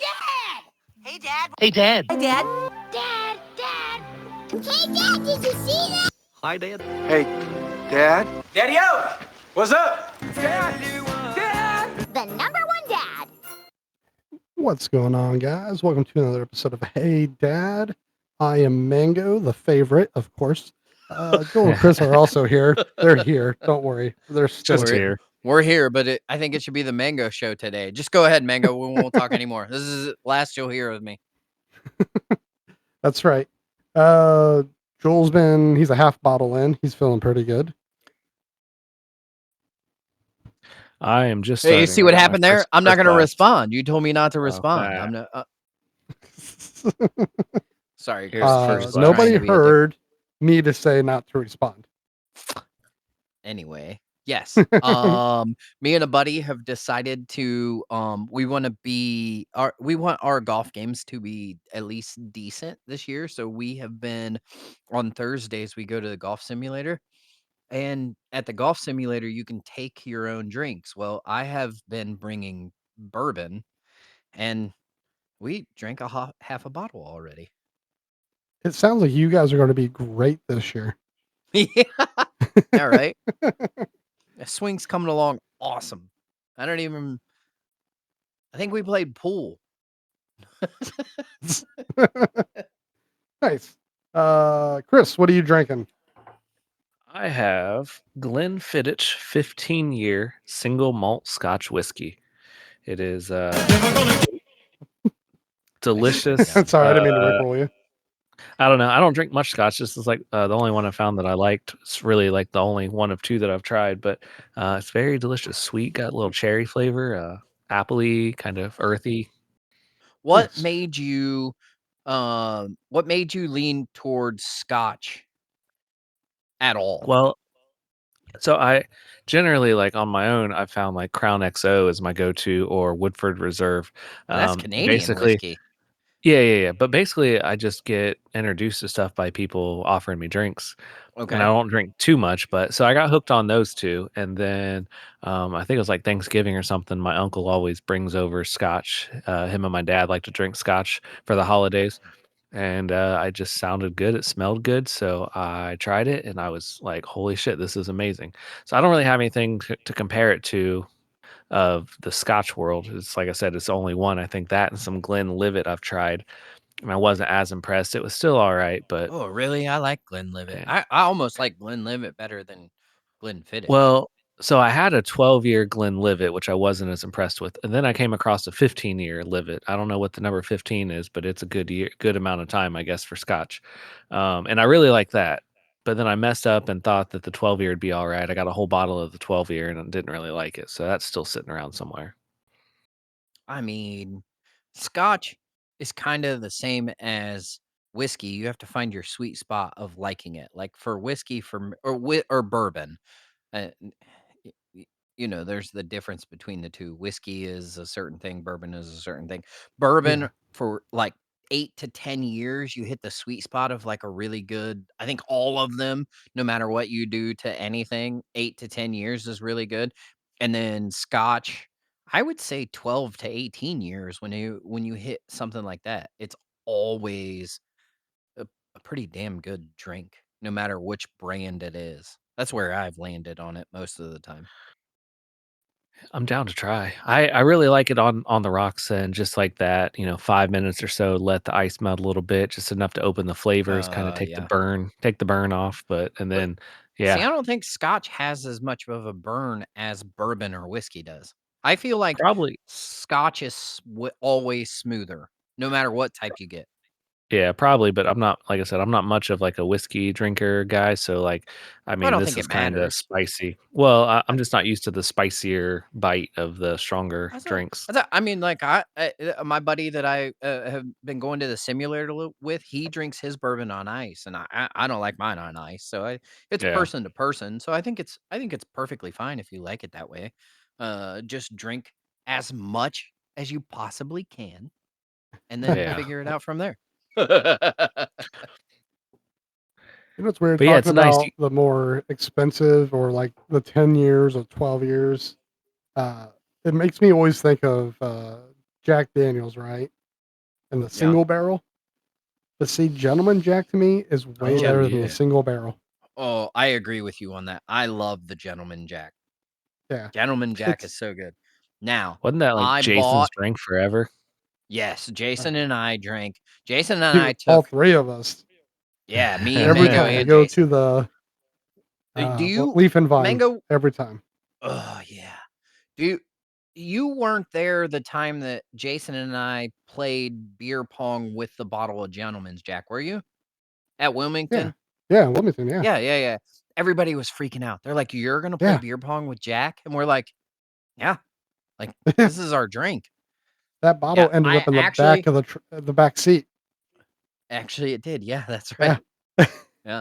Dad! Hey, Dad. Hey, Dad. Hey, Dad. Dad. Hey, Dad, did you see that? Hi, Dad. Hey, Dad? Daddy-o! What's up? Dad! Dad! The number one dad. What's going on, guys? Welcome to another episode of Hey Dad. I am Mango, the favorite, of course. Joel and Chris are also here. They're here. Don't worry. They're still Just here. We're here, but I think it should be the Mango show today. Just go ahead, Mango. We won't talk anymore. This is the last you'll hear of me. That's right. He's a half bottle in. He's feeling pretty good. I am just. Hey, you see what happened there? I'm not going to respond. You told me not to respond. I'm not. Sorry, Chris. Nobody heard me to say not to respond. Anyway, yes. Me and a buddy have decided to we want our golf games to be at least decent this year. So we have been on Thursdays we go to the golf simulator. And at the golf simulator, you can take your own drinks. Well, I have been bringing bourbon, and we drank half a bottle already. It sounds like you guys are going to be great this year. Yeah. All right. The swing's coming along awesome. I think we played pool. Nice. Chris, what are you drinking? I have Glenfiddich 15-year single malt Scotch whiskey. It is delicious. Sorry, I didn't mean to rickroll you. I don't know. I don't drink much Scotch. This is like the only one I found that I liked. It's really like the only one of two that I've tried, but it's very delicious. Sweet, got a little cherry flavor, appley, kind of earthy. What made you lean towards Scotch at all? Well, so I generally, like on my own, I found like Crown XO is my go-to, or Woodford Reserve. That's Canadian whiskey. Yeah. But basically, I just get introduced to stuff by people offering me drinks. Okay. And I don't drink too much, but so I got hooked on those two. And then I think it was like Thanksgiving or something. My uncle always brings over Scotch. Him and my dad like to drink Scotch for the holidays. And I just sounded good. It smelled good. So I tried it and I was like, holy shit, this is amazing. So I don't really have anything to compare it to of the Scotch world. It's like I said, it's only one. I think that and some Glenlivet I've tried. And I wasn't as impressed. It was still all right, but Oh, really? I like Glenlivet. yeah. I almost like Glenlivet better than Glenfiddich. Well, so I had a 12-year Glenlivet, which I wasn't as impressed with, and then I came across a 15-year Livet. I don't know what the number 15 is, but it's a good amount of time, I guess, for Scotch. And I really like that. But then I messed up and thought that the 12-year would be all right. I got a whole bottle of the 12-year and I didn't really like it, so that's still sitting around somewhere. I mean, Scotch is kind of the same as whiskey. You have to find your sweet spot of liking it. Like for whiskey, or bourbon. Uh, there's the difference between the two. Whiskey is a certain thing, bourbon is a certain thing. Bourbon for like 8 to 10 years, you hit the sweet spot of like a really good, I think all of them, no matter what you do to anything, 8 to 10 years is really good. And then Scotch, I would say 12 to 18 years when you hit something like that. It's always a pretty damn good drink, no matter which brand it is. That's where I've landed on it most of the time. I'm down to try. I really like it on the rocks and just like that, 5 minutes or so, let the ice melt a little bit, just enough to open the flavors, kind of take the burn off. And then, See, I don't think Scotch has as much of a burn as bourbon or whiskey does. I feel like probably. Scotch is always smoother, no matter what type you get. Yeah, probably, but I'm not, like I said, I'm not much of like a whiskey drinker guy. So like, I mean, don't this think is it kind of matters. spicy. Well, I'm just not used to the spicier bite of the stronger drinks. I mean, like my buddy that I have been going to the simulator with, he drinks his bourbon on ice, and I don't like mine on ice. So it's person to person. So I think it's perfectly fine if you like it that way. Just drink as much as you possibly can, and then figure it out from there. It's weird But talking about the more expensive or like the 10 years or 12 years. It makes me always think of Jack Daniels, right? And the Yeah. single barrel. But see, Gentleman Jack to me is way Oh, better than yeah. the single barrel. Oh, I agree with you on that. I love the Gentleman Jack. Yeah. Gentleman Jack It's- is so good. Now, Wasn't that like I Jason's bought drink forever? yes, Jason and I drank. Jason and Dude, I all took 3 of us. yeah, me, Every Mango, time we and go to Jason. the Do you Leaf and Vine. Mango? Every time. Oh yeah. Do you weren't there the time that Jason and I played beer pong with the bottle of Gentleman's Jack, were you? At Wilmington? Yeah, Wilmington, yeah. Yeah. Everybody was freaking out. They're like, "You're gonna play Yeah. beer pong with Jack?" And we're like, "Yeah, like this is our drink." That bottle ended I up in the actually back of the back seat. actually it did. Yeah, that's Yeah. right. Yeah.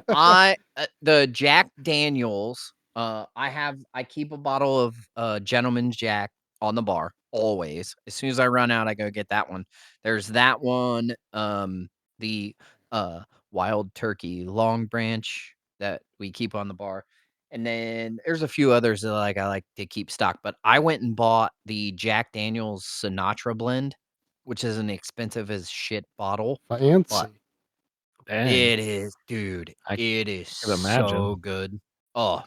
I the Jack Daniels, I keep a bottle of Gentleman's Jack on the bar always. As soon as I run out, I go get that one. There's that one, the Wild Turkey Long Branch that we keep on the bar. And then there's a few others that I like to keep stock, but I went and bought the Jack Daniels Sinatra blend, which is an expensive as shit bottle, but Fancy. Dang, it is, dude. I It is could imagine. so good. Oh,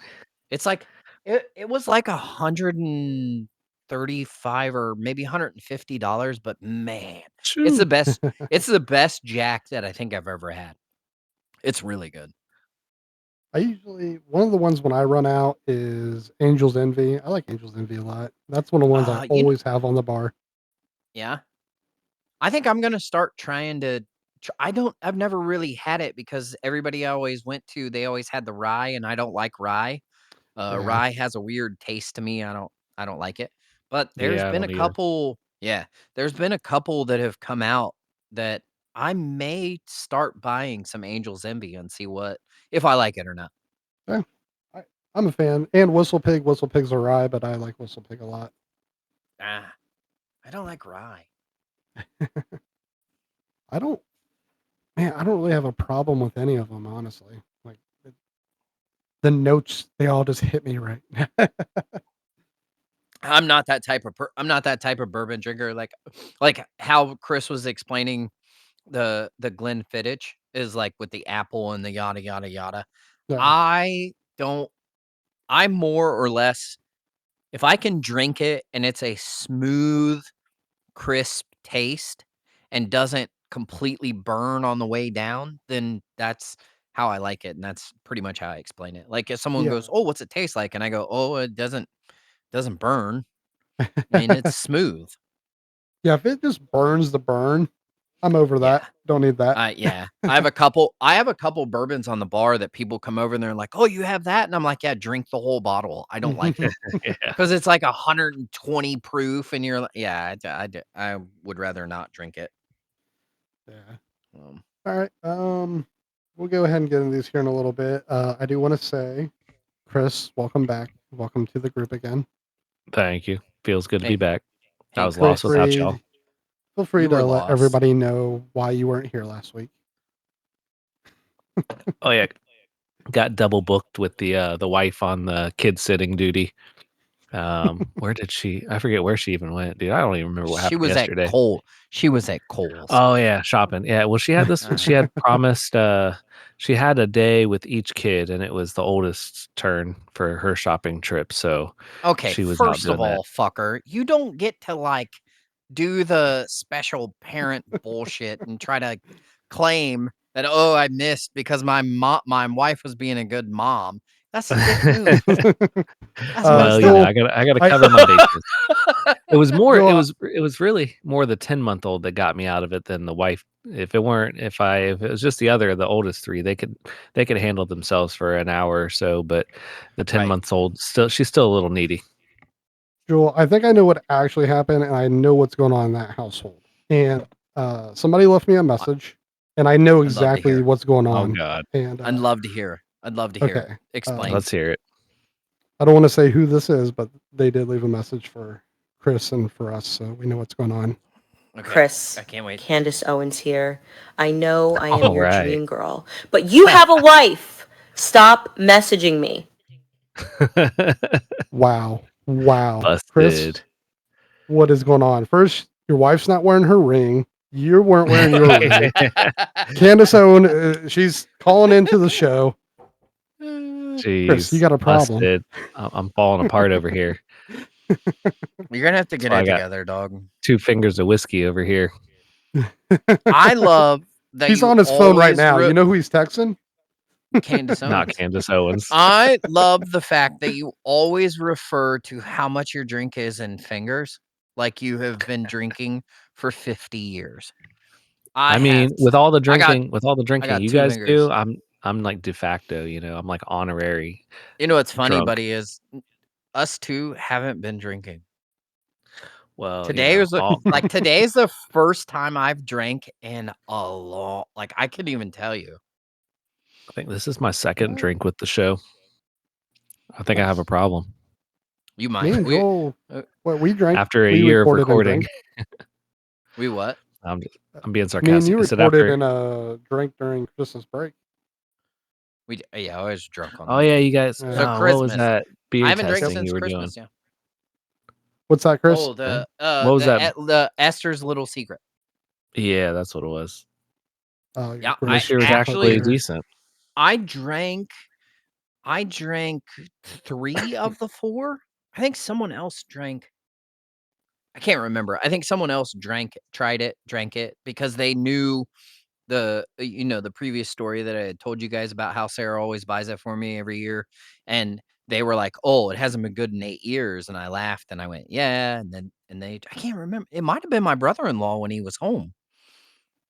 it's like it was like $135 or maybe $150, but man, it's the Shoo. best. It's the best Jack that I think I've ever had. It's really good. I usually one of the ones when I run out is Angel's Envy. I like Angel's Envy a lot. That's one of the ones I You always have on the bar. yeah. I think I'm gonna start trying to. I've never really had it because everybody I always went to, they always had the rye, and I don't like rye. Yeah. Rye has a weird taste to me. I don't like it. But Yeah, I don't either. there's been a couple that have come out that I may start buying some Angel's Envy and see what if I like it or not. Yeah. I'm a fan. And Whistle Pig. Whistle Pig's a rye, but I like Whistle Pig a lot. Ah, I don't like rye. I don't really have a problem with any of them, honestly. Like the notes, they all just hit me right. I'm not that type of I'm not that type of bourbon drinker. Like how Chris was explaining the Glenfiddich is like with the apple and the yada yada yada. Yeah. I don't. I'm more or less if I can drink it and it's a smooth, crisp taste and doesn't completely burn on the way down, then that's how I like it, and that's pretty much how I explain it. Like if someone Yeah. goes, "Oh, what's it taste like?" and I go, "Oh, it doesn't burn. I mean, it's smooth." Yeah, if it just burns the burn, I'm over Yeah. that. Don't need that. Yeah. I have a couple bourbons on the bar that people come over and they're like, "Oh, you have that?" And I'm like, "Yeah, drink the whole bottle." I don't like it. Yeah. Because it's like 120 proof, and you're like, yeah, I would rather not drink it. Yeah. Um, All right. We'll go ahead and get into these here in a little bit. I do want to say, Chris, welcome back. Welcome to the group again. Thank you. Feels good to be Hey. back. I hey, was Feel lost without free, y'all. feel free You were to let lost. everybody know why you weren't here last week. Oh yeah, got double booked with the wife on the kid sitting duty. Where did she? I forget where she even went, dude. I don't even remember what She happened was at yesterday. She was at Kohl's. Oh yeah, shopping. Yeah, well, she had this. She had promised. She had a day with each kid, and it was the oldest's turn for her shopping trip. So Okay, she was out first of doing that. all, fucker, you don't get to like do the special parent bullshit and try to claim that I missed because my wife was being a good mom. That's a dick move. That's Well, messed you up. know, Joel, I gotta I, cover my bases. It was more. Joel, It was really more the 10-month-old that got me out of it than the wife. If it was just the oldest three, they could handle themselves for an hour or so. But the 10 Right. months old she's still a little needy. Joel, I think I know what actually happened, and I know what's going on in that household. And somebody left me a message, and I know I'd love to exactly hear. what's going Oh on. God, And I'd love to hear. I'd love to hear it. okay, Explain. let's hear it. I don't want to say who this is, but they did leave a message for Chris and for us, so we know what's going on. Okay. Chris, I can't wait. Candace Owens here. I know I am All your right. dream girl, but you have a wife. Stop messaging me. Wow, Chris, Busted. what is going on. First, your wife's not wearing her ring. You weren't wearing your ring. Candace Owen, she's calling into the show. Chris, you Jeez, got a problem. busted. I'm falling apart over here. You're gonna have to get So I it got together, dog. 2 fingers of whiskey over here. I love that He's you on his phone right always now. You know who he's texting? Candace Not Owens. Candace Owens. I love the fact that you always refer to how much your drink is in fingers, like you have been drinking for 50 years. I mean, with all the drinking got you 2 guys fingers. do, I'm like de facto, I'm like honorary You know what's funny, drunk. buddy, is us 2 haven't been drinking. Well, Today is the first time I've drank in a long, like I couldn't even tell you. I think this is my second What? drink with the show. I think I have a problem. You Me might. and Joel, we drank. After a we year of recorded and recording. drank. We what? I'm being Me sarcastic. and you I said recorded after. and drink during Christmas break. Yeah, I was drunk on Oh that. yeah, you guys. Yeah. So What was Christmas. that beer I haven't drank testing since you were doing? Christmas. Yeah. What's that, Chris? Oh, What was that? the Esther's Little Secret. Yeah, that's what it was. Oh, Yeah, This year was actually decent. I drank 3 of the 4. I think someone else drank. I can't remember. I think someone else drank it because they knew the previous story that I had told you guys about how Sarah always buys it for me every year. And they were like, "Oh, it hasn't been good in 8 years." And I laughed and I went, "Yeah." And I can't remember. It might have been my brother-in-law when he was home.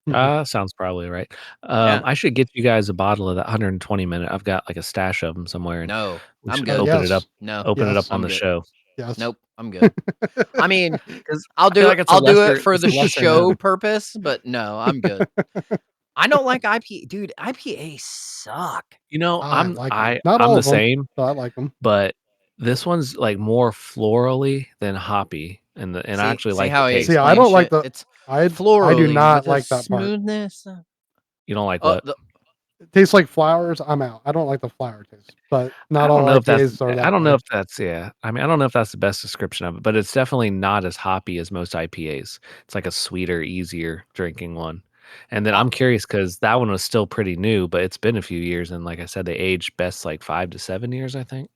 Sounds probably right. Yeah. I should get you guys a bottle of that 120 minute. I've got like a stash of them somewhere, and No, we I'm should good. open it up. No. Open it up Yes. on I'm the good. show. Yes. Nope, I'm good. I mean, because I'll feel do like it. it's a I'll do lesser- it for it's the a lesser show known. purpose, but no, I'm good. I don't like IPA, dude. IPAs suck. I'm like I 'em. Not I'm all the of 'em, same, but I like them. but this one's like more florally than hoppy, and I actually See like how the he taste. See, I don't like explains the. it's I florally do not with a like that part. smoothness. You don't like what? It tastes like flowers. I'm out. I don't like the flower taste. But I not all don't know if IPAs are that I don't know way. if that's yeah. I mean, I don't know if that's the best description of it, but it's definitely not as hoppy as most IPAs. It's like a sweeter, easier drinking one. And then I'm curious because that one was still pretty new, but it's been a few years, and like I said, they age best like 5 to 7 years, I think.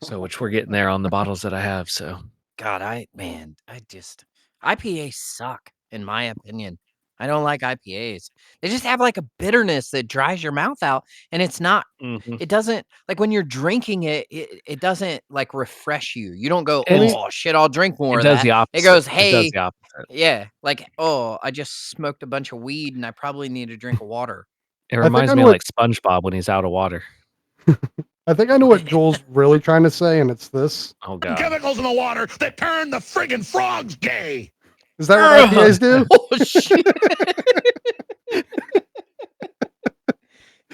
So, which we're getting there on the bottles that I have. So, God, IPAs suck in my opinion. I don't like IPAs. They just have like a bitterness that dries your mouth out, and it's not. Mhm. It doesn't like when you're drinking it. It doesn't like refresh you. You don't go, It's- "Oh shit, I'll drink more it of does that." the opposite. It goes, It "Hey, does the opposite. yeah, like oh, I just smoked a bunch of weed, and I probably need a drink of water." It I think reminds I me know of like SpongeBob when he's out of water. I think I know what Joel's really trying to say, and it's this. Oh god. Chemicals in the water that turn the friggin' frogs gay. Is that what IPAs do? Oh shit!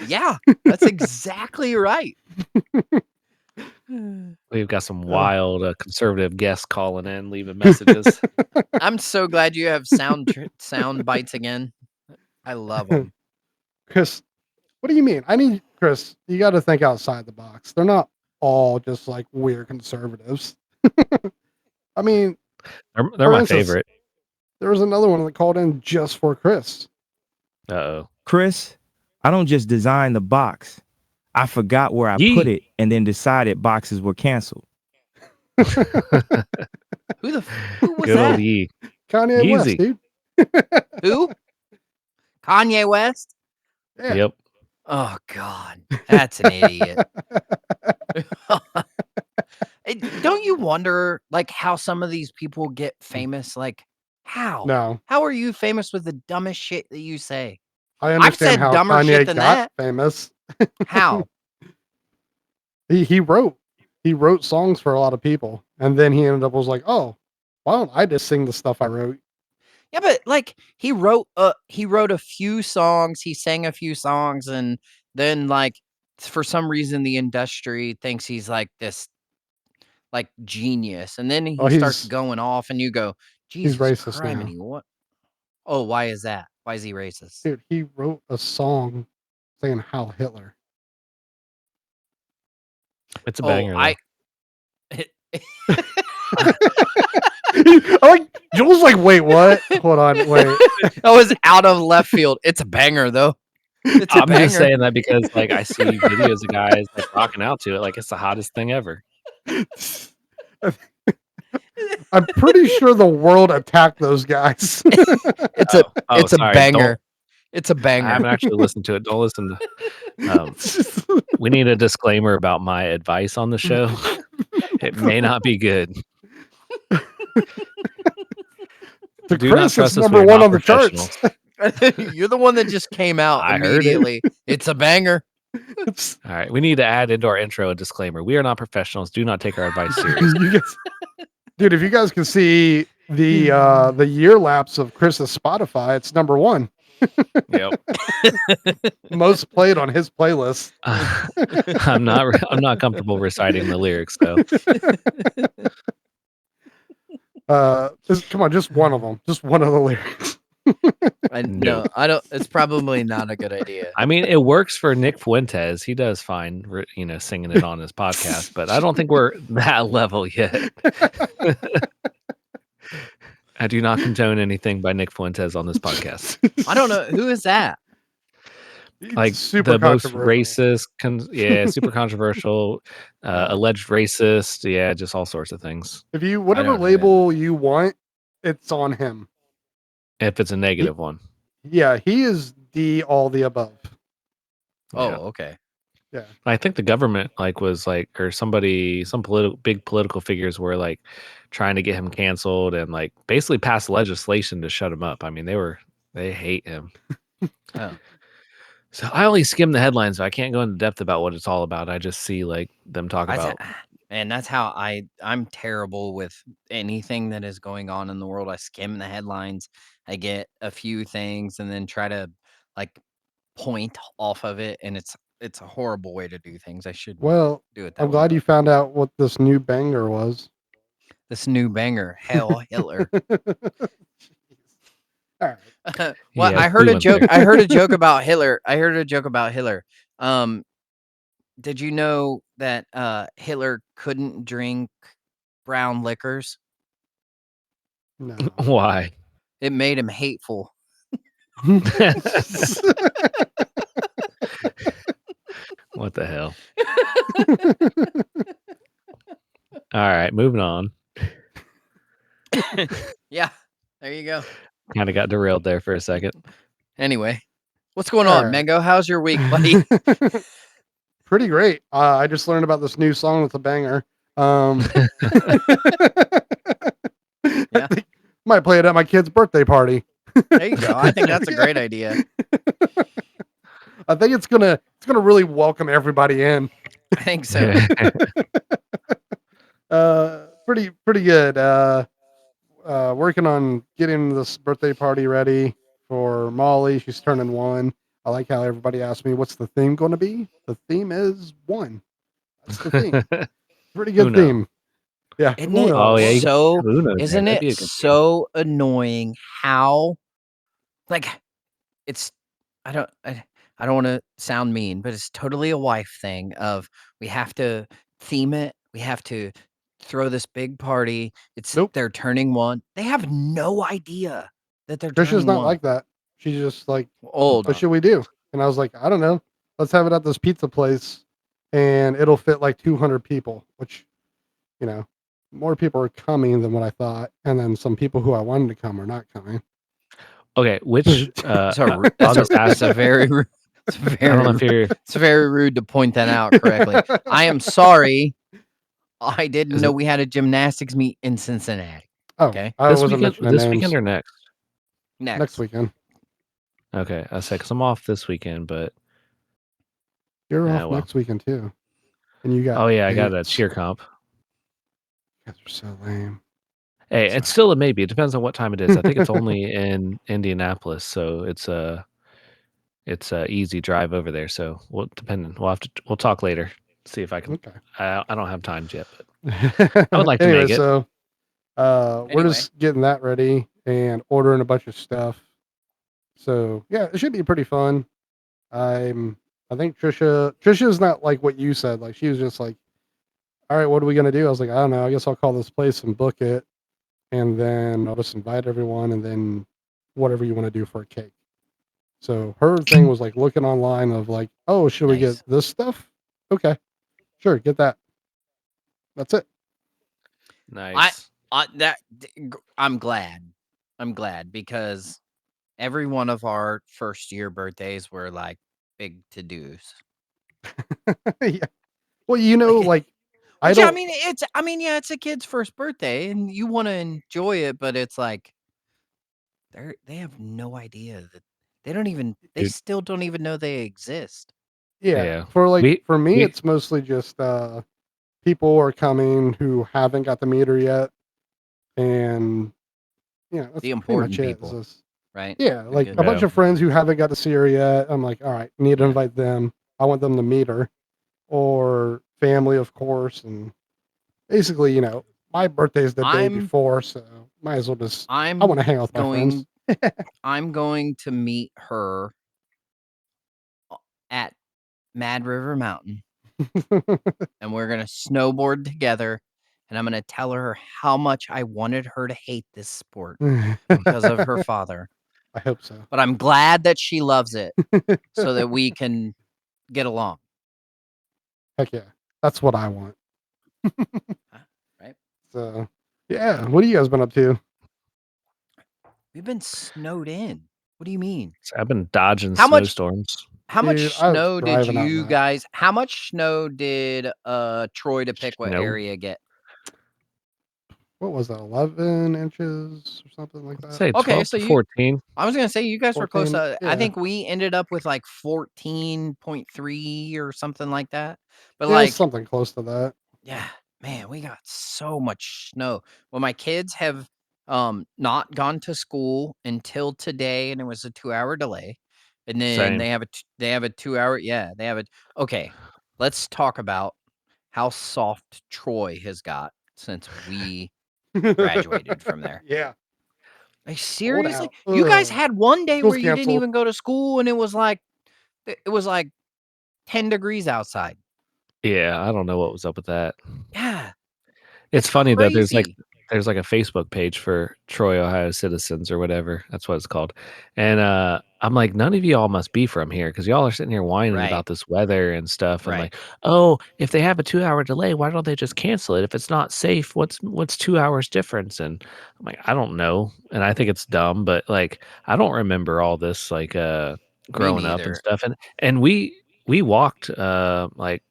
Yeah, that's exactly right. We've got some wild conservative guests calling in, leaving messages. I'm so glad you have sound bites again. I love them. Chris, what do you mean? Chris, you got to think outside the box. They're not all just like weird conservatives. I mean, They're for my instance, favorite. there was another one that called in just for Chris. Uh-oh. Chris, I don't just design the box. I forgot where I put it and then decided boxes were canceled. Who was Good that? old Yee. Kanye West, Yeezy. dude. Who? Kanye West? Yeah. Yep. Oh God, that's an idiot. Don't you wonder, like, how some of these people get famous? Like, how? No, How are you famous with the dumbest shit that you say? I I've understand said how dumber Kanye shit than got that. famous. How? He wrote songs for a lot of people, and then he ended up was like, oh, why don't I just sing the stuff I wrote? Yeah, but like he wrote a few songs, he sang a few songs, and then like for some reason the industry thinks he's like this like genius, and then he starts he's going off, and you go, Jesus racist now. criminy, what? Oh, why is that? Why is he racist? Dude, he wrote a song saying Heil Hitler. It's a banger. I Joel's like, wait, what? Hold on, wait. That was out of left field. It's a banger though. It's a I'm banger. just saying that because like I see videos of guys like rocking out to it, like it's the hottest thing ever. I'm pretty sure the world attacked those guys. It's a sorry, banger. It's a I banger. haven't actually listened to it. Don't listen to. We need a disclaimer about my advice on the show. It may not be good. To Do not Chris, trust it's us. We number are one not on the charts. You're the one that just came out I heard it. immediately. It's a banger. All right, we need to add into our intro a disclaimer. We are not professionals. Do not take our advice seriously. You guys, dude, if you guys can see the year lapse of Chris's Spotify, it's number one. Yep. Most played on his playlist. I'm not comfortable reciting the lyrics though. Come on, just one of them. Just one of the lyrics. No, I don't. It's probably not a good idea. I mean, it works for Nick Fuentes. He does fine, singing it on his podcast, but I don't think we're that level yet. I do not condone anything by Nick Fuentes on this podcast. I don't know who is that. Like super the most controversial. racist, super controversial, alleged racist, just all sorts of things. If you whatever label you want, it's on him. If it's a negative one. Yeah, he is all the above. Oh, Yeah. okay. Yeah. I think the government was or some big political figures were like trying to get him canceled and like basically pass legislation to shut him up. I mean, they hate him. Oh. So I only skim the headlines. So I can't go into depth about what it's all about. I just see like them talk about. And that's how I'm terrible with anything that is going on in the world. I skim the headlines. I get a few things and then try to like point off of it, and it's a horrible way to do things. I should Well, do it that I'm way. glad you found out what this new banger was. This new banger, Hell Hitler. All right. Well, Yeah, I heard a went joke. there. I heard a joke about Hitler. Did you know that Hitler couldn't drink brown liquors? No. Why? It made him hateful. What the hell? All right, moving on. Yeah, there you go. Kind of got derailed there for a second. Anyway, what's going All on, right. Mango? How's your week, buddy? Pretty great. I just learned about this new song that's a banger. Yeah. I think might play it at my kid's birthday party. There you go. I think that's a great idea. I think it's gonna really welcome everybody in. I think so. Pretty good. Working on getting this birthday party ready for Molly. She's turning 1. I like how everybody asked me, what's the theme going to be? The theme is 1. That's the theme. Pretty good Uno. theme. Yeah. Isn't it Oh, yeah, so? Uno, Isn't that'd be it a good so annoying how, like, it's? I don't want to sound mean, but it's totally a wife thing. Of we have to theme it. We have to throw this big party. It's they're turning 1. They have no idea that they're Trisha's turning not 1. like that. She's just like, Old. what should we do? And I was like, I don't know. Let's have it at this pizza place, and it'll fit like 200 people, which, more people are coming than what I thought. And then some people who I wanted to come are not coming. Okay, which It's very rude. It's I don't know if you're. It's very rude to point that out correctly. I am sorry. I didn't know we had a gymnastics meet in Cincinnati. Oh, okay. I This wasn't weekend, mentioning names. weekend or next? Next weekend. Okay, I said because I'm off this weekend, but You're off next weekend too, and you got. Oh yeah, I got a cheer comp. You guys are so lame. Hey, it's still a maybe. It depends on what time it is. I think it's only in Indianapolis, so it's a easy drive over there. So we'll talk later. See if I can. Okay. I don't have times yet, but I would like to make it. So we're just getting that ready and ordering a bunch of stuff. So yeah, it should be pretty fun. I think Trisha's not like what you said. Like she was just like, all right, what are we gonna do? I was like, I don't know. I guess I'll call this place and book it, and then I'll just invite everyone, and then whatever you want to do for a cake. So her thing was like looking online of like, oh, should we get Nice. this stuff? Okay, sure, get that. That's it. Nice. I'm glad. I'm glad because every one of our first year birthdays were like big to dos. Yeah. Well, you know, Like, like I which I don't. mean, yeah, it's a kid's first birthday, and you want to enjoy it, but it's like they have no idea that they Dude, still don't even know they exist. Yeah, yeah. We for me, we it's mostly just people are coming who haven't got the meter yet, and yeah, that's The pretty much important it. It's people, just, right? yeah, The like good a bunch yeah. of friends who haven't got to see her yet. I'm like, all right, need to Yeah. invite them. I want them to meet her, or family, of course, and basically, my birthday's the day I'm before, so might as well just. I want I'm to hang out with my friends. going I'm going to meet her at Mad River Mountain, and we're gonna snowboard together, and I'm gonna tell her how much I wanted her to hate this sport because of her father. I hope so. But I'm glad that she loves it so that we can get along. Heck yeah, that's what I want. Right? So, yeah, what have you guys been up to? We've been snowed in. What do you mean? So I've been dodging How much snowstorms. Dude, I was thriving on that. how much snow did Troy to Piqua Snow. area get? What was that, 11 inches or something like that? Say Okay, 12 so to 14. I was gonna say you guys were close 14? to. I Yeah. think we ended up with like 14.3 or something like that. But Yeah, like, something close to that. yeah, man, we got so much snow. Well, my kids have not gone to school until today, and it was a 2-hour delay. And then Same. they have a 2-hour. Yeah, they have a. Okay, let's talk about how soft Troy has got since we graduated from there. Yeah. Like, Cold seriously? out. You guys Ugh. had one day School's where you didn't canceled. even go to school and it was like 10 degrees outside. Yeah, I don't know what was up with that. Yeah, It's that's funny that crazy. there's like a Facebook page for Troy, Ohio citizens or whatever. That's what it's called. And I'm like, none of y'all must be from here because y'all are sitting here whining Right, about this weather and stuff. And right. like, oh, if they have a 2-hour delay, why don't they just cancel it? If it's not safe, what's 2 hours difference? And I'm like, I don't know. And I think it's dumb, but like I don't remember all this like Me growing up and neither. stuff. And we walked like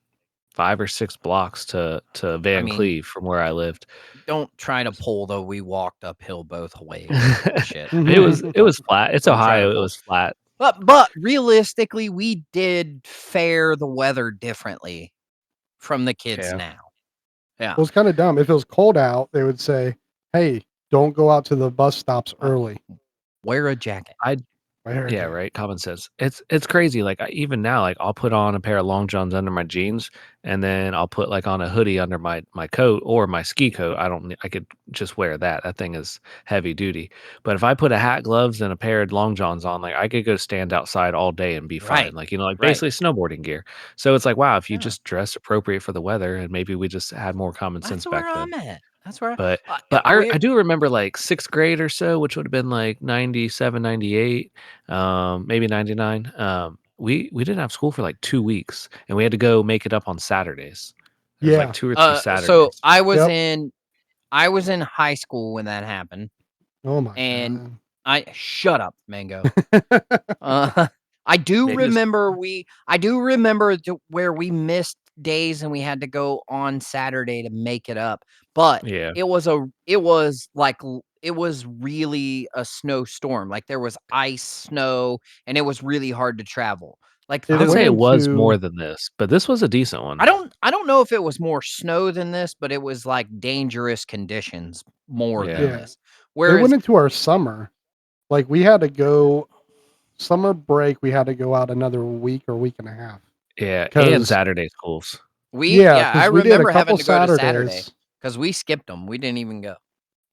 5 or 6 blocks to I Van mean, Cleve from where I lived. don't try to pull though. We walked uphill both ways. That's bullshit. It was flat. It's Don't try to Ohio, it pull. was flat. But realistically, we did fare the weather differently from the kids Yeah. now. Yeah. Well, it's kind of dumb. If it was cold out, they would say, "Hey, don't go out to the bus stops Well, early." wear a jacket. I Wear a Yeah, jacket. right, common sense. It's crazy, like, even now, like, I'll put on a pair of long johns under my jeans, and then I'll put, like, on a hoodie under my coat or my ski coat. I could just wear that. That thing is heavy duty. But if I put a hat, gloves, and a pair of long johns on, like, I could go stand outside all day and be fine, Right. like, like, Right. basically snowboarding gear. So it's like, wow, if you Yeah. just dress appropriate for the weather and maybe we just had more common That's sense where back then. I'm at. That's where But I do remember, like, 6th grade or so, which would have been, like, 97, 98, maybe 99, we didn't have school for, like, 2 weeks, and we had to go make it up on Saturdays. There's, like, Yeah. 2 or 3 So Saturdays. Yep. I was in high school when that happened, Oh my and god. I shut up, Mango. Uh, I do Yeah, 'cause remember where we missed days and we had to go on Saturday to make it up, but yeah. it was really a snowstorm. Like there was ice, snow, and it was really hard to travel. Like It I would went say it was into more than this, but this was a decent one. I don't know if it was more snow than this, but it was like dangerous conditions more Yeah. than yeah. this. It went Whereas into our summer. Like we had to go summer break, we had to go out another week or week and a half. Yeah, and Cause Saturday schools. yeah, I because we did a remember couple having to go to Saturday Saturdays. because we skipped them. We didn't even go.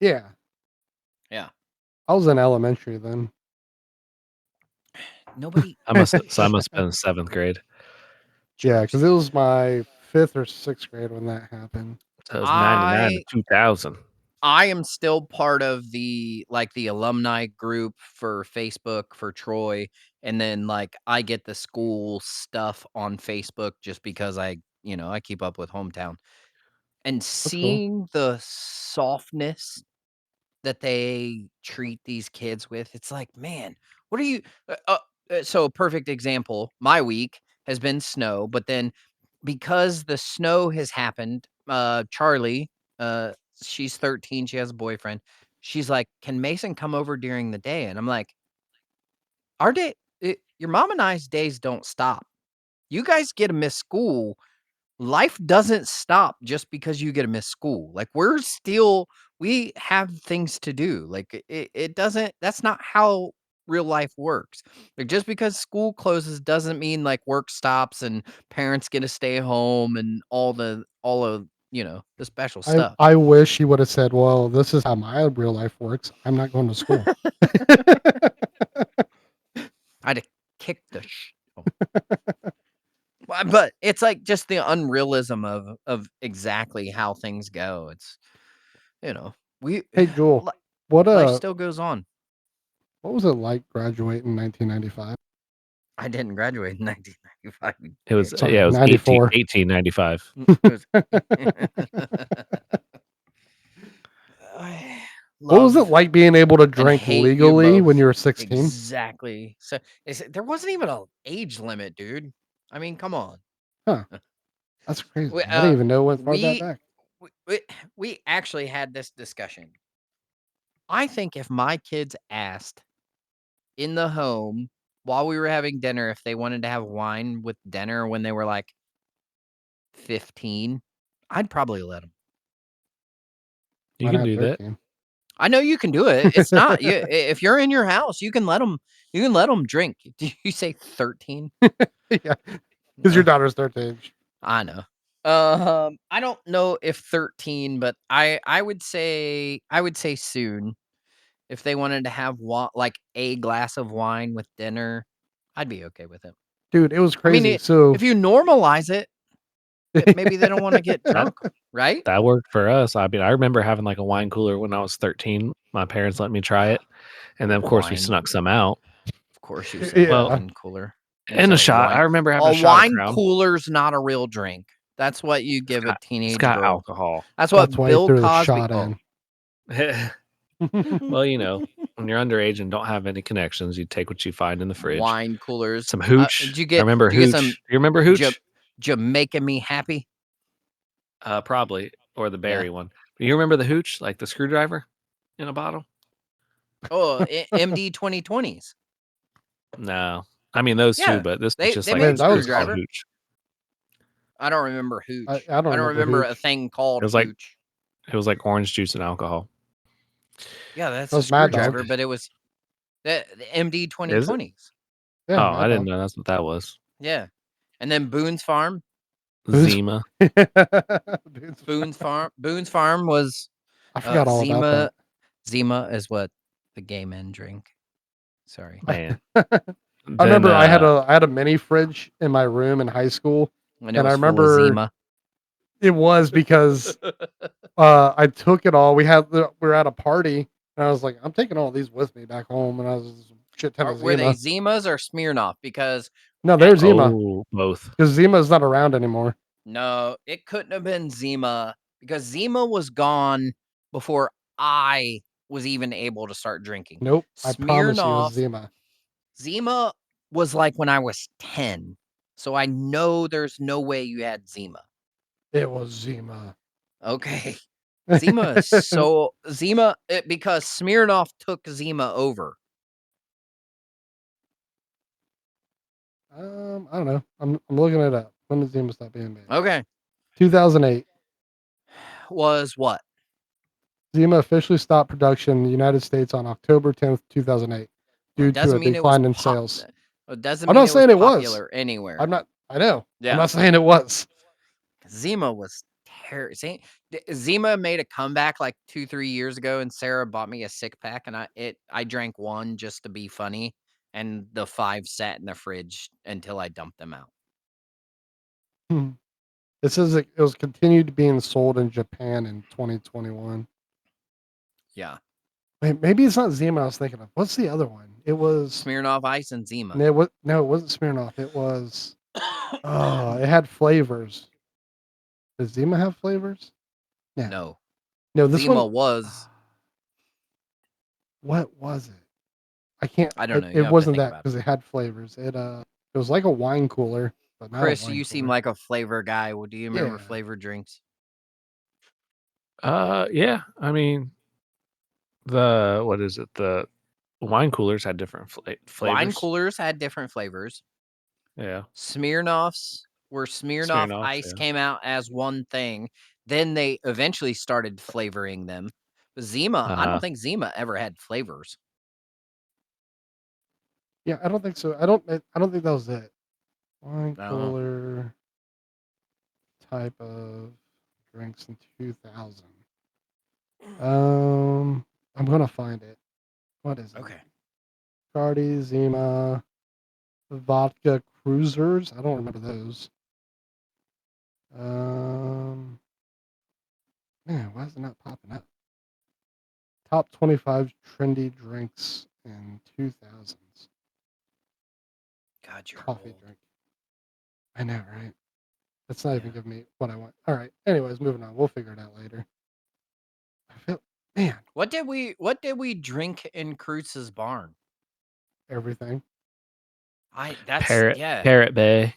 Yeah. Yeah. I was in elementary then. Nobody. I must have been in 7th grade. Yeah, because it was my 5th or 6th grade when that happened. So it was 99 to I 2000. I am still part of the alumni group for Facebook for Troy, and then I get the school stuff on Facebook just because I keep up with hometown. And That's cool. seeing the softness that they treat these kids with, it's like, man, what are you? So a perfect example, my week has been snow, but then because the snow has happened, Charlie, uh, she's 13, she has a boyfriend. She's like, "Can Mason come over during the day?" And I'm like, "Our day, your mom and I's days don't stop. You guys get to miss school. Life doesn't stop just because you get to miss school. Like we have things to do. Like it doesn't. That's not how real life works. Like just because school closes doesn't mean like work stops and parents get to stay home and all of the special stuff. I wish he would have said, "Well, this is how my real life works. I'm not going to school." I'd have kicked the but it's like just the unrealism of exactly how things go. It's we Hey, Joel, li- what life still goes on. what was it like graduating in 1995? I didn't graduate in 1995. you It was dick. Sorry, it was 94. 1895. It was I What was it love like being able to and drink hate you legally when both. you were 16? Exactly. So there wasn't even an age limit, dude. I mean, come on. Huh. That's crazy. We I didn't even know it went far that we back. we actually had this discussion. I think if my kids asked in the home while we were having dinner if they wanted to have wine with dinner when they were like 15, I'd probably let them. You Why can not do that. 13? I know you can do it. It's not you. If you're in your house, you can let them. You can let them drink. Did you say 13? Yeah, because your daughter's 13. I know. I don't know if 13, but I would say soon. If they wanted to have like a glass of wine with dinner, I'd be okay with it. Dude, it was I mean, crazy. So if you normalize it, maybe they don't want to get That drunk, right? that worked for us. I mean, I remember having like a wine cooler when I was 13. My parents let me try it, and then of course we Wine. snuck some out. Of course, you said Well, yeah, wine cooler. You and said a a shot. I wine. remember having A a shot of wine Crown. cooler's not a real drink. That's what you give a It's teenage got girl. alcohol. That's that's what why he Bill threw the Cosby shot called. in. Well, when you're underage and don't have any connections, you take what you find in the fridge. Wine coolers. Some hooch. Did you I get? remember Did you get hooch. some You remember hooch? Jamaica Me Happy? Probably, or the Yeah. berry one. You remember the hooch, like the screwdriver in a bottle? Oh, MD 2020s. No, I mean those two, Yeah, but this was just they like made that it was was called screwdriver. hooch. I don't remember hooch. I don't I don't remember remember a hooch. thing It called was like hooch. orange juice and alcohol. Yeah, that's That a was Mad Dog. screwdriver, but it was the MD Is it? 2020s. Yeah, Oh, I Mad didn't Dog. know that's what that was. Yeah, and then Boone's Farm. Who's- Zima. Dude, Boone's Farm was I forgot all about Zima. that. Zima is what the gay men drink. Sorry. Man. I Then remember I had a mini fridge in my room in high school, And it and I was full of remember Zima. it was because I took it all. We were at a party, and I was like, I'm taking all these with me back home, and I was shit ton of Were they Zima. Zimas or Smirnoff? Because No, they're Zima Oh, both. because Zima's not around anymore. no, it couldn't have been Zima because Zima was gone before I was even able to start drinking. Nope, I promise you, it was Smirnoff, Zima. Zima was like when I was 10. So I know there's no way you had Zima. It was Zima. Okay. Zima is because Smirnoff took Zima over. I don't know. I'm looking it up. When did Zima stop being big? Okay. 2008. Was what? Zima officially stopped production in the United States on October 10th, 2008, Well, due it to a doesn't mean it was decline in sales. It doesn't I'm mean not it was saying it was. popular anywhere. I'm not. I know. Yeah. I'm not saying it was. Zima was terrible. Zima made a comeback like 2-3 years ago, and Sarah bought me a 6-pack, and I drank one just to be funny, and the 5 sat in the fridge until I dumped them out. Hmm. It says it was continued being sold in Japan in 2021. Yeah. Wait, maybe it's not Zima I was thinking of. What's the other one? It was Smirnoff Ice and Zima. No, it wasn't Smirnoff. It was it had flavors. Does Zima have flavors? No. No, this Zima one was. What was it? I can't. I don't know. You It have to wasn't think that about it. because it had flavors. It was like a wine cooler, but not Chris, a wine you seem cooler. like a flavor guy. Well, do you remember Yeah. flavored drinks? Yeah. I mean, what is it? The wine coolers had different flavors. Wine coolers had different flavors. Yeah. Smirnoffs were Smirnoff Smirnoff, Ice yeah. came out as one thing. Then they eventually started flavoring them. But Zima, I don't think Zima ever had flavors. Yeah, I don't think so. I don't think that was it. Wine No. cooler type of drinks in 2000. I'm gonna find it. What is it? Okay. Cardi, Zima, vodka cruisers. I don't remember those. Man, why is it not popping up? Top 25 trendy drinks in 2000s. God, you're Coffee old. drink. I know, right? That's not even Yeah. giving me what I want. All right. Anyways, moving on. We'll figure it out later. I feel, man, What did we drink in Cruise's barn? everything. Parrot Bay.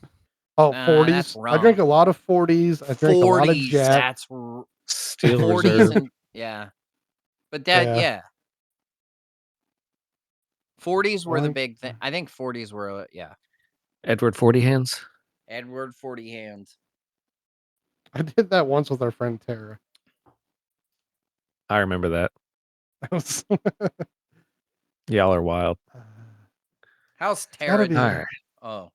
Oh, Nah, 40s. that's I drink a rum. lot of 40s. I drink a lot of 40s. Jack. That's Steel 40s Reserve. and yeah. But that Yeah. 40s were the Wine- big thing. I think 40s were Edward 40 Hands. Edward 40 Hands. I did that once with our friend Tara. I remember that. That was Y'all are wild. How's it's gotta Tara be. doing? All right. Oh.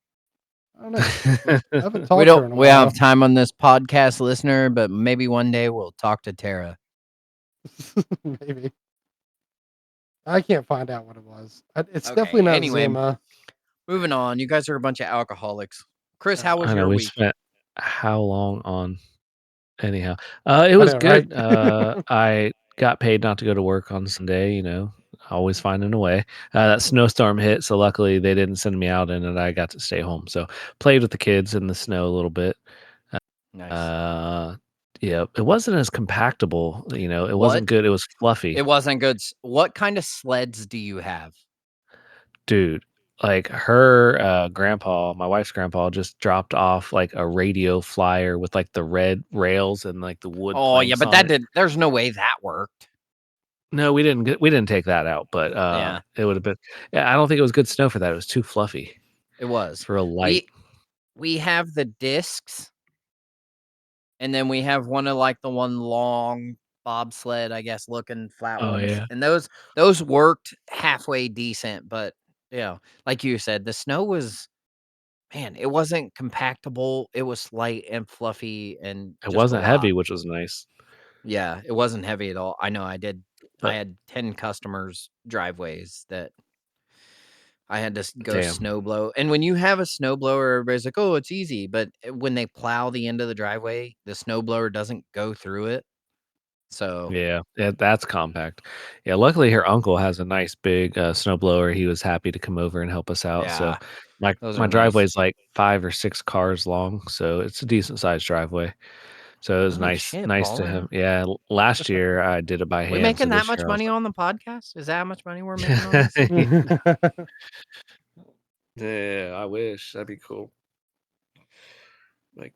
I don't know. I haven't We talked to her in don't a we while. have time on this podcast, listener, but maybe one day we'll talk to Tara. Maybe. I can't find out what it was. It's Okay, definitely not anyway. Zima. Moving on. You guys are a bunch of alcoholics. Chris, how was I know your we week? spent how long on anyhow. It was know, good. right? I got paid not to go to work on Sunday, always finding a way. That snowstorm hit, so luckily they didn't send me out in it. I got to stay home. So played with the kids in the snow a little bit. Nice. Yeah, it wasn't as compactable, it What? wasn't good. It was fluffy. It wasn't good. What kind of sleds do you have? Dude, like her grandpa, my wife's grandpa, just dropped off like a radio flyer with like the red rails and like the wood Oh yeah, planks but on that it. did. There's no way that worked. No, we didn't take that out, but Yeah. it would have been. Yeah, I don't think it was good snow for that. It was too fluffy. It was. It's real light. We have the discs, and then we have one of like the one long bobsled, I guess, looking flat Oh ones. yeah. And those worked halfway decent, but like you said, the snow was, man, it wasn't compactable. It was light and fluffy and It just a wasn't lot. heavy, which was nice. Yeah, it wasn't heavy at all. I know I did. I But had 10 customers' driveways that I had to go damn. snow blow. And when you have a snow blower, everybody's like, "Oh, it's easy." But when they plow the end of the driveway, the snow blower doesn't go through it. So Yeah, that's compact. Yeah, luckily her uncle has a nice big snowblower. He was happy to come over and help us out. So yeah, those my are driveway nice. is like 5 or 6 cars long, so it's a decent sized driveway. So it was Holy nice shit, nice to baller. him. Yeah, last year I did it by We hand. making So that this much year I was money on the podcast? Is that how much money we're making on this? like, yeah, I wish that'd be cool. Like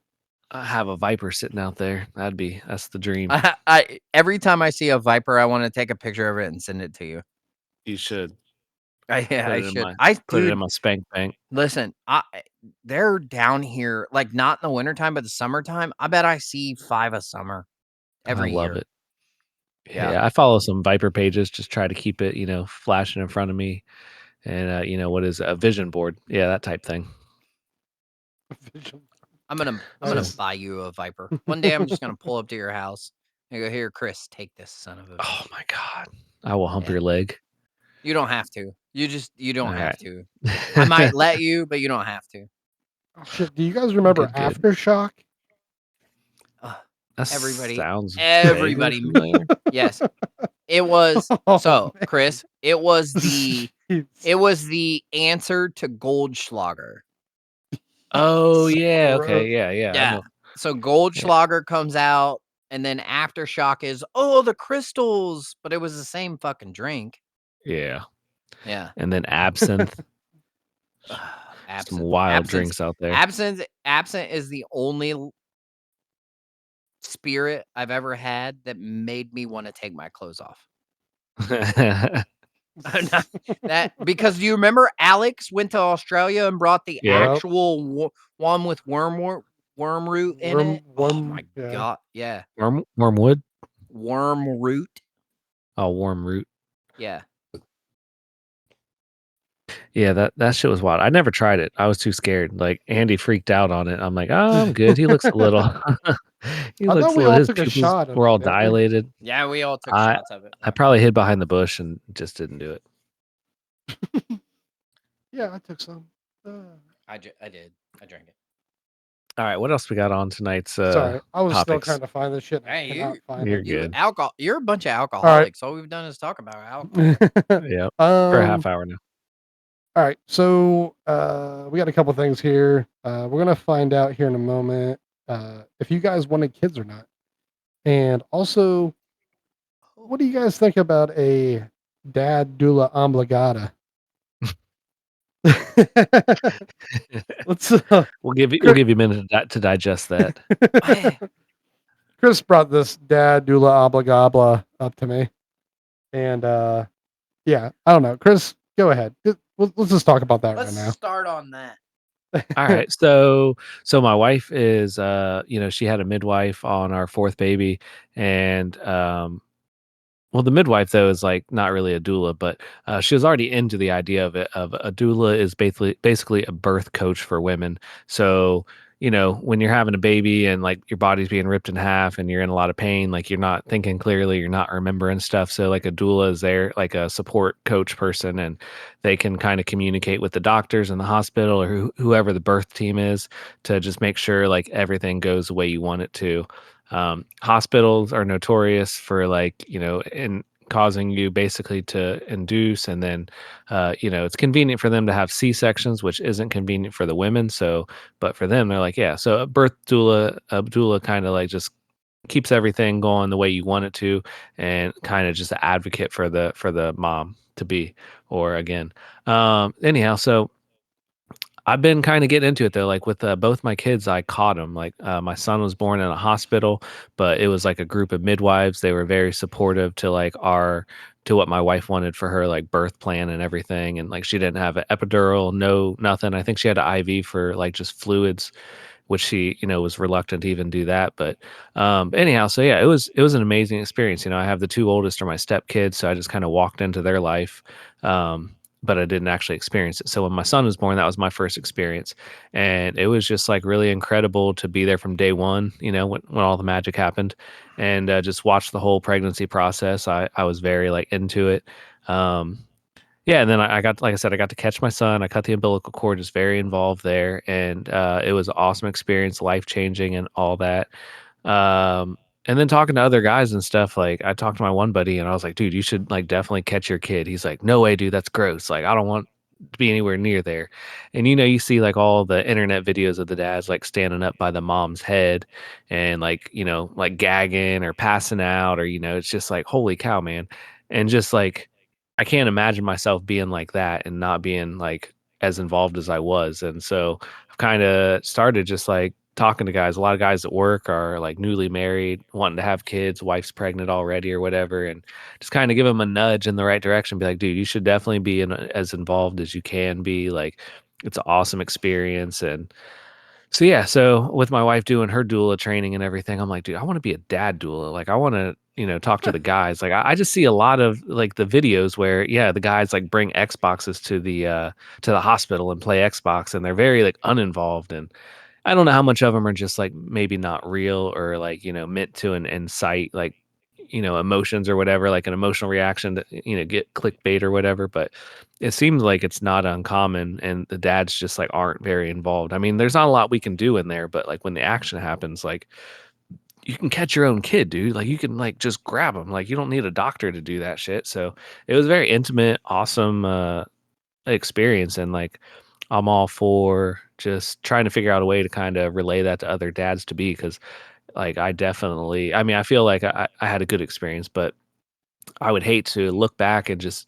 I have a Viper sitting out there. That's the dream. I every time I see a Viper, I want to take a picture of it and send it to you. You should I put it should. in my spank bank. Listen, they're down here, like not in the wintertime, but the summertime. I bet I see 5 a summer every I love year. it. Yeah. Yeah, I follow some Viper pages, just try to keep it, flashing in front of me. And what is a vision board? Yeah, that type thing. I'm gonna Nice. buy you a Viper. One day I'm just gonna pull up to your house and go, "Here, Chris, take this son of a Oh bitch." my god, I will hump Yeah. your leg. You don't have to. You don't All have right. to. I might let you, but you don't have to. Oh, shit. Do you guys remember Good. Aftershock? That Everybody sounds vaguely everybody familiar. yes. It was Oh, so, man. Chris, it was the Jeez. answer to Goldschlager. Oh, So yeah, okay, gross. yeah, I Yeah. know. So Yeah. Goldschlager comes out, and then Aftershock is, "Oh, the crystals," but it was the same fucking drink. Yeah, Yeah. and then absinthe, some Absinthe. wild drinks out there. Absinthe is the only spirit I've ever had that made me wanna take my clothes off. That because do you remember Alex went to Australia and brought the Yep. actual one with worm root in it? Oh my Yeah. god, yeah. Wormwood? Worm root? Oh, warm root. Yeah. Yeah, that shit was wild. I never tried it. I was too scared. Like, Andy freaked out on it. I'm like, "Oh, I'm good." He looks a little he I thought looks a we little all his took a pupils shot of were it, all didn't we? dilated. Yeah, we all took I shots of it. I probably hid behind the bush and just didn't do it. Yeah, I took some. I did. I drank it. Alright, what else we got on tonight's, Sorry, I was still topics? trying to find this shit. And I Hey, cannot find You're it. you good. you're a bunch of All right. alcoholics. All we've done is talk about alcohol. Yep, for a half Um. hour now. All right. So we got a couple things here. We're gonna find out here in a moment if you guys wanted kids or not, and also, what do you guys think about a dad doula obligata? Let's. We'll give you a minute to digest that. Chris brought this dad doula obligabla up to me, and yeah, I don't know. Chris, go ahead. Let's just talk about that right Let's now. start on that. Alright, so my wife is, she had a midwife on our 4th baby, and, well, the midwife, though, is, like, not really a doula, but, she was already into the idea of it of a doula is basically a birth coach for women. So, when you're having a baby and, like, your body's being ripped in half and you're in a lot of pain, like, you're not thinking clearly, you're not remembering stuff, so, like, a doula is there, like a support coach person, and they can kinda communicate with the doctors in the hospital or whoever the birth team is to just make sure, like, everything goes the way you want it to. Hospitals are notorious for in causing you basically to induce, and then it's convenient for them to have C-sections, which isn't convenient for the women. So, but for them, they're like, yeah. So a doula kind of like just keeps everything going the way you want it to, and kind of just an advocate for the mom to be, or again. Anyhow, so I've been kind of getting into it though. Like with both my kids, I caught them. Like my son was born in a hospital, but it was like a group of midwives. They were very supportive to to what my wife wanted for her like birth plan and everything. And like she didn't have an epidural, no nothing. I think she had an IV for like just fluids, which she was reluctant to even do that. But anyhow, so yeah, it was an amazing experience. I have the two oldest are my step kids, so I just kind of walked into their life. But I didn't actually experience it. So when my son was born, that was my first experience, and it was just like really incredible to be there from day one. When all the magic happened, and just watch the whole pregnancy process. I was very like into it. Yeah, and then I got, like I said, I got to catch my son. I cut the umbilical cord, just very involved there, and it was an awesome experience, life changing, and all that. Um, and then talking to other guys and stuff, like I talked to my one buddy, and I was like, "Dude, you should like definitely catch your kid." He's like, "No way, dude, that's gross. Like, I don't want to be anywhere near there." And you see like all the internet videos of the dads like standing up by the mom's head, and like like gagging or passing out, or it's just like, holy cow, man, and just like I can't imagine myself being like that and not being like as involved as I was. And so I've kind of started just like talking to guys. A lot of guys at work are like newly married, wanting to have kids, wife's pregnant already or whatever, and just kind of give them a nudge in the right direction. Be like, dude, you should definitely be as involved as you can be. Like, it's an awesome experience. And so yeah, so with my wife doing her doula training and everything, I'm like, dude, I want to be a dad doula. Like, I want to, talk to the guys. Like, I just see a lot of like the videos where, yeah, the guys like bring Xboxes to the hospital and play Xbox, and they're very like uninvolved. And I don't know how much of them are just like maybe not real, or like meant to incite like emotions or whatever, like an emotional reaction to get clickbait or whatever. But it seems like it's not uncommon, and the dads just like aren't very involved. I mean, there's not a lot we can do in there, but like when the action happens, like you can catch your own kid, dude. Like you can like just grab them. Like you don't need a doctor to do that shit. So it was very intimate, awesome experience, and like I'm all for just trying to figure out a way to kind of relay that to other dads to be, because like I mean, I feel like I had a good experience, but I would hate to look back and just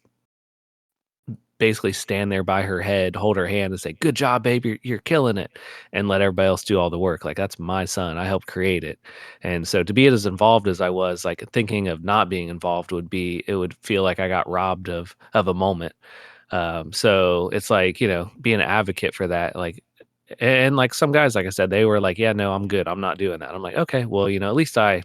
basically stand there by her head, hold her hand, and say, "Good job, babe. You're killing it," and let everybody else do all the work. Like that's my son. I helped create it, and so to be as involved as I was, like thinking of not being involved it would feel like I got robbed of a moment. So it's like being an advocate for that, like. And like some guys, like I said, they were like, "Yeah, no, I'm good. I'm not doing that." I'm like, "Okay, well, at least I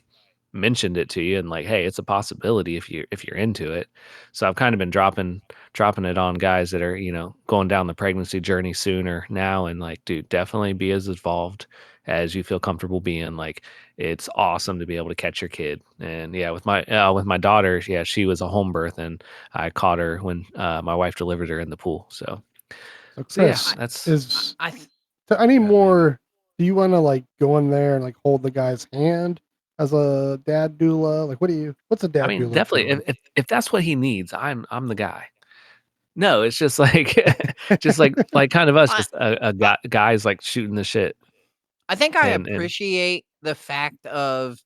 mentioned it to you and like, hey, it's a possibility if you're into it." So I've kind of been dropping it on guys that are, going down the pregnancy journey sooner now, and like, dude, definitely be as involved as you feel comfortable being. Like it's awesome to be able to catch your kid. And yeah, with my daughter, yeah, she was a home birth, and I caught her when my wife delivered her in the pool. So yeah, Chris, that's is I th- there any Go ahead, Mango. more? Do you want to like go in there and like hold the guy's hand as a dad doula? Like, what's a I dad mean, doula definitely doing? if that's what he needs, I'm the guy. No, it's just like just like kind of us, I, just a I guys like shooting the shit. I think I And appreciate the fact of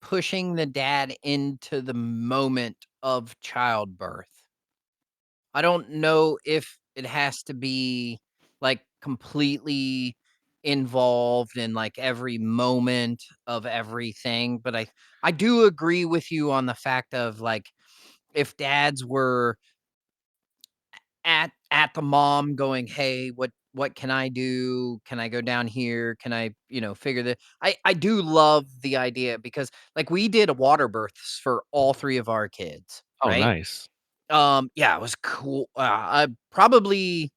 pushing the dad into the moment of childbirth. I don't know if it has to be like completely involved in like every moment of everything, but I do agree with you on the fact of like if dads were at the mom going, "Hey, what can I do? Can I go down here? Can I, figure that?" I do love the idea because like we did a water births for all 3 of our kids, oh, right? nice. Yeah, it was cool. I probably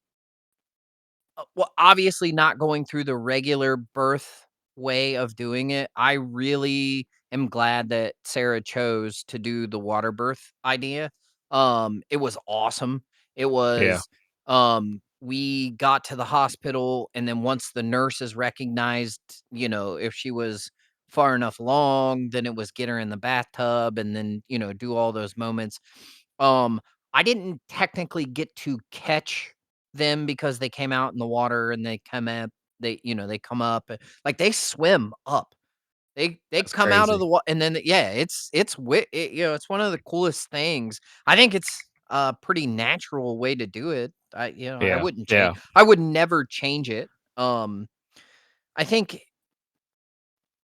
well, obviously not going through the regular birth way of doing it. I really am glad that Sarah chose to do the water birth idea. It was awesome. It Yeah, was we got to the hospital and then once the nurses recognized, if she was far enough along, then it was get her in the bathtub and then, do all those moments. Um I didn't technically get to catch them because they came out in the water and they come up, like, they swim up. They that's come out of crazy. the water and then yeah, it's one of the coolest things. I think it's a pretty natural way to do it. I Yeah, wouldn't change yeah. I would never change it. I think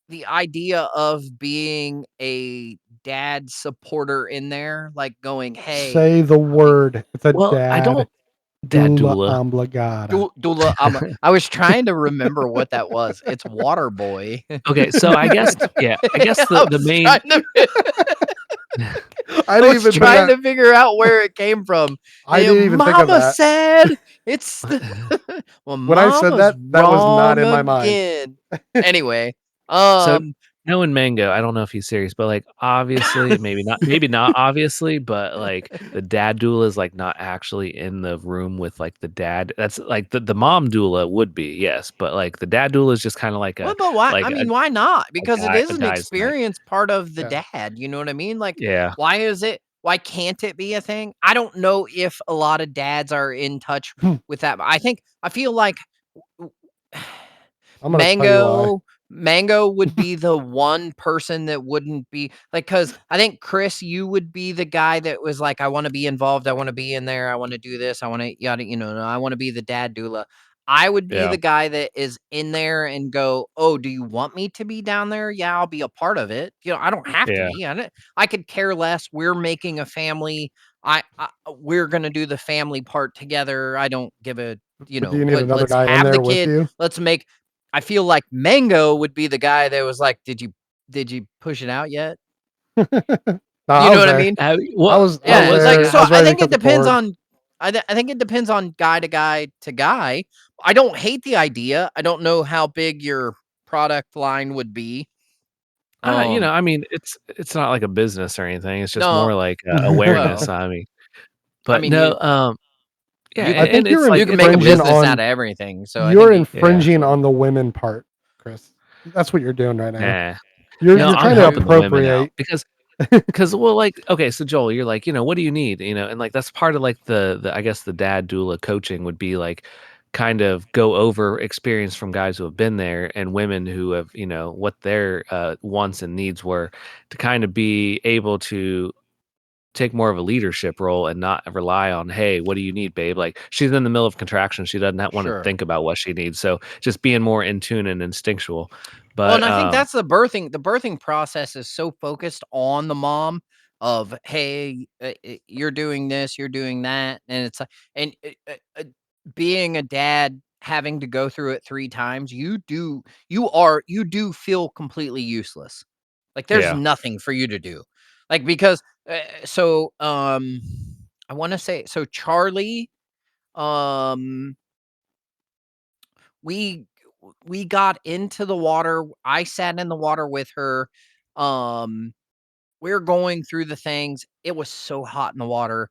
the idea of being a dad supporter in there, like, going, "Hey, Say the word. It's a Well, I dad don't dad doula. oblongata. Doula, I was trying to remember what that was. It's water boy. Okay, so I guess I the was main trying to I I didn't was even think trying of, to figure out where it came from. I didn't even think of Mama that. said it's the well, When I said mama's that, that was not wrong in my mind. again. Anyway, So um, knowing Mango, I don't know if he's serious, but like obviously, maybe not obviously, but like the dad doula is like not actually in the room with like the dad. That's like the mom doula would be, yes, but like the dad doula is just kind of like well, but why? like I a, mean, why not? a Because it guy is a an guy's night. experience part of the Yeah. dad. You know what I mean? Like, Yeah, why is it? Why can't it be a thing? I don't know if a lot of dads are in touch with that. I feel like w- I'm gonna tell you why. Mango would be the one person that wouldn't be like, cause I think Chris, you would be the guy that was like, I want to be involved. I want to be in there. I want to do this. I want to yada, I want to be the dad doula. I would be yeah, the guy that is in there and go, "Oh, do you want me to be down there? Yeah, I'll be a part of it. I don't have to yeah, be. I could care less. We're making a family. We're gonna do the family part together. I don't give a, But do you need another let's guy in have the there with kid. you? Let's make I feel like Mango would be the guy that was like, "Did you push it out yet?" No, You I know was what I there. mean? I What was I what was Yeah, was like, there. the I so was I ready to think it cut the depends cord. on I think it depends on guy to guy to guy. I don't hate the idea. I don't know how big your product line would be. Um, I mean, it's not like a business or anything. It's just no, more like well, awareness. I mean, I but mean, no, yeah, you I can and think you're it's like you can it's make a a infringing business business. out on of everything. So I you're think Yeah, infringing on the women part, Chris. That's what you're doing right now. nah. You're No, you're I'm trying to helping the women out appropriate. because well, like, okay, so Joel, you're like, what do you need? And like that's part of like the I guess the dad doula coaching would be like kind of go over experience from guys who have been there and women who have, what their wants and needs were to kind of be able to take more of a leadership role and not rely on, hey, what do you need, babe? Like she's in the middle of contraction. She doesn't want to Sure. think about what she needs. So just being more in tune and instinctual. Well, and But I think that's the birthing. The birthing process is so focused on the mom of, hey, you're doing this, you're doing that, and it's like, and being a dad, having to go through it 3 times, you do feel completely useless. Like there's yeah. nothing for you to do, like because so I want to say so Charlie, um we we got into the water. I sat in the water with her. Um, we're going through the things. It was so hot in the water.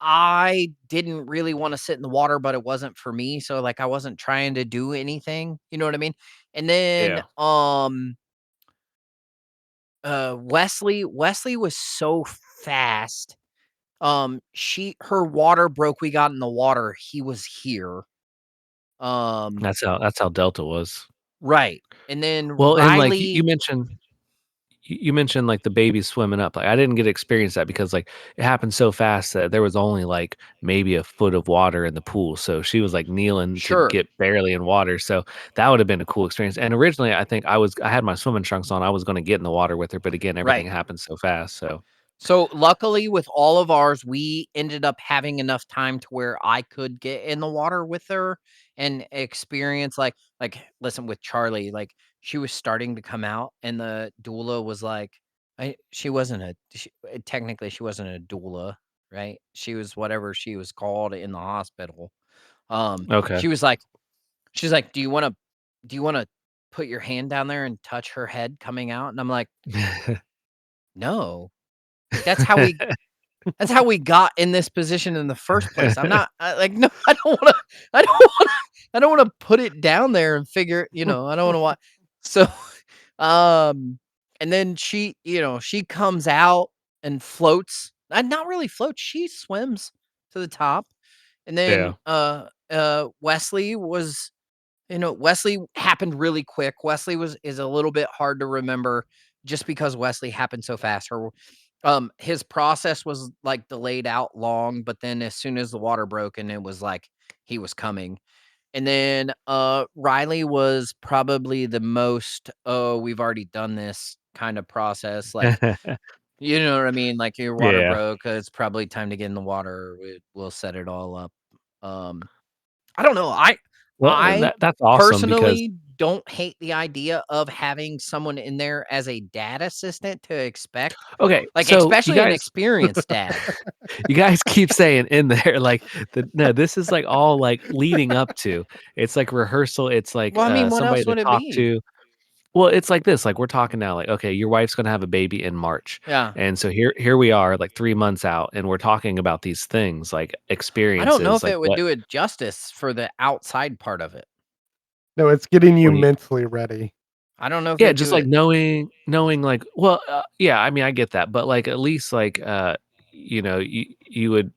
I didn't really want to sit in the water, but it wasn't for me. So like I wasn't trying to do anything. You know what I mean? And then Yeah. Wesley was so fast. Her water broke. We got in the water. He was here. That's how Delta was. Right. And then Well, and like you Riley. mentioned you mentioned like the baby swimming up. Like I didn't get to experience that because like it happened so fast that there was only like maybe a foot of water in the pool. So she was like kneeling to Sure. get barely in water. So that would have been a cool experience. And originally I think I had my swimming trunks on. I was going to get in the water with her, but again, everything Right. happened so fast. So So luckily with all of ours, we ended up having enough time to where I could get in the water with her and experience like listen with Charlie, like she was starting to come out and the doula was like she wasn't technically she wasn't a doula, right? She was whatever she was called in the hospital. okay. She was like she's like, do you want to put your hand down there and touch her head coming out?" And I'm like, "No." Like that's how we got in this position in the first place. I'm not like, no, I don't wanna I don't wanna I don't wanna put it down there and figure, I don't wanna so, um, and then she comes out and floats. Not really floats, she swims to the top. And then, yeah. Wesley happened really quick. Wesley is a little bit hard to remember just because Wesley happened so fast. His process was like delayed out long, but then as soon as the water broke and it was like he was coming. And then Riley was probably the most, oh, we've already done this kind of process. Like, you know what I mean? Like your water yeah. broke, it's probably time to get in the water. We'll set it all up. Um, I don't know. Well, I that's awesome because personally don't hate the idea of having someone in there as a dad assistant to expect, okay, like, so especially an experienced dad. you guys keep saying in there like no, this is like all like leading up to. It's like rehearsal. It's like Well, I mean, what somebody else to would it talk be? to. Well, it's like this. Like we're talking now. Like okay, your wife's gonna have a baby in March, Yeah. and so here we are, like 3 months out, and we're talking about these things like I don't know experiences. if Like it would what? do it justice for the outside part of it. No, it's getting you What do you? mentally ready. I don't know if it Yeah, would just do like it. knowing like well, yeah, I mean, I get that, but like at least like you would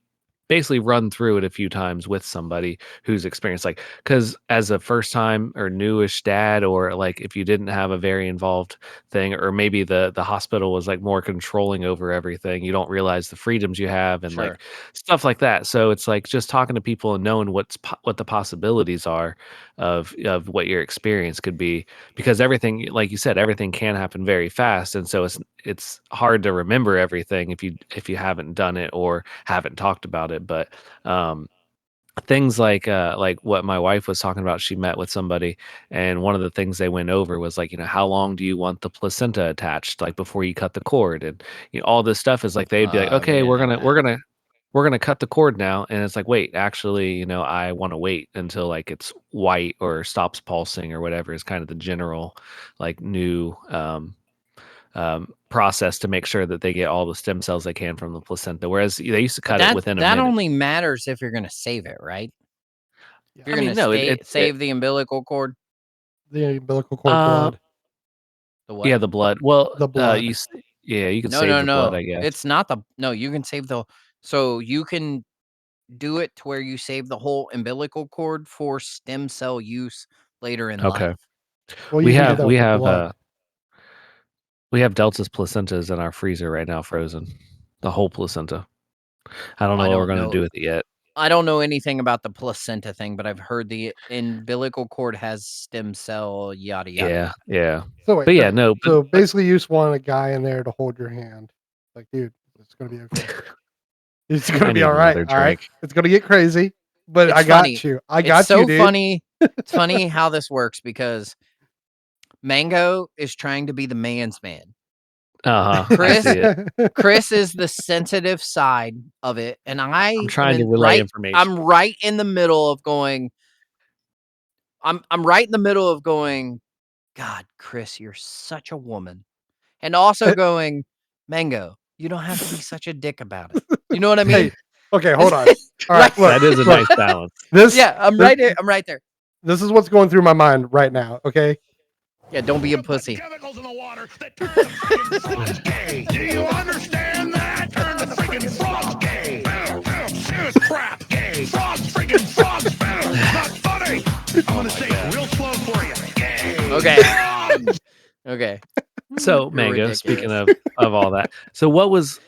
basically run through it a few times with somebody who's experienced like because as a first time or newish dad or like if you didn't have a very involved thing or maybe the hospital was like more controlling over everything you don't realize the freedoms you have and Sure. like stuff like that so it's like just talking to people and knowing what the possibilities are of what your experience could be because everything like you said everything can happen very fast and so it's hard to remember everything if you haven't done it or haven't talked about it but um things like what my wife was talking about she met with somebody and one of the things they went over was like how long do you want the placenta attached like before you cut the cord and all this stuff is like they'd be like We okay didn't we're have gonna that. we're gonna we're gonna cut the cord now and it's like wait actually I want to wait until like it's white or stops pulsing or whatever is kind of the general like new process to make sure that they get all the stem cells they can from the placenta. Whereas they used to But cut it within a that minute. only matters if you're gonna save it, right? If Yeah. you're I gonna mean, no, stay save the umbilical cord. The umbilical cord uh, blood. The what? Yeah, the blood. Well, The blood. yeah, you can No, save no, the blood, no. I guess. It's not the no. You can save the. So you can do it to where you save the whole umbilical cord for stem cell use later in Okay. life. Well, We you can do have that we with the have blood. we have Delta's placentas in our freezer right now, frozen. The whole placenta. I don't know I what we're don't gonna do know. with it yet. I don't know anything about the placenta thing, but I've heard the umbilical cord has stem cell yada yada. Yeah, yeah. So wait, But yeah, no. no, So basically, you just want a guy in there to hold your hand. Like, dude, it's gonna be okay. It's I gonna be need all right. another All right. drink. It's gonna get crazy, but It's I funny. got you. I It's got so you, dude. funny. It's funny how this works because Mango is trying to be the man's man. I see it. Chris is the sensitive side of it, and I'm I am trying to in relay information. I'm right in the middle of going. I'm right in the middle of going. God, Chris, you're such a woman, and also going, Mango, you don't have to be such a dick about it. You know what I mean? Hey, okay, hold on. All Right. right, look, That is a look, nice balance. this, Yeah, I'm this- right there. I'm right there. This is what's going through my mind right now. Okay, Yeah, don't be a Put pussy. chemicals in the water that turn the friggin' frogs gay. Do you understand that? Turn the friggin' frogs gay. Shit, crap, gay. Frogs, not funny. I'm gonna say it real slow for you. Gay. Okay. Frogs. Okay. So, You're Mango, ridiculous. speaking of all that, so what was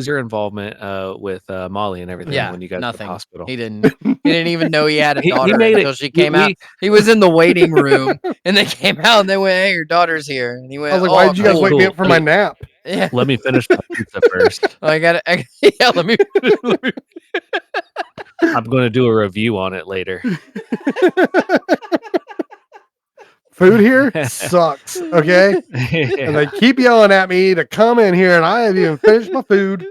your involvement with Molly and everything Yeah, when you got to the nothing. hospital? He didn't even know he had a He daughter made until it. she came out. He was in the waiting room and they came out and they went, "Hey, your daughter's here." And he went, I was like, "Oh, why did you guys cool." wake me Cool. up for my nap? Yeah. Let me finish my pizza first. I got to yeah, let me I'm going to do a review on it later. Food here sucks. Okay, and they keep yelling at me to come in here, and I haven't even finished my food.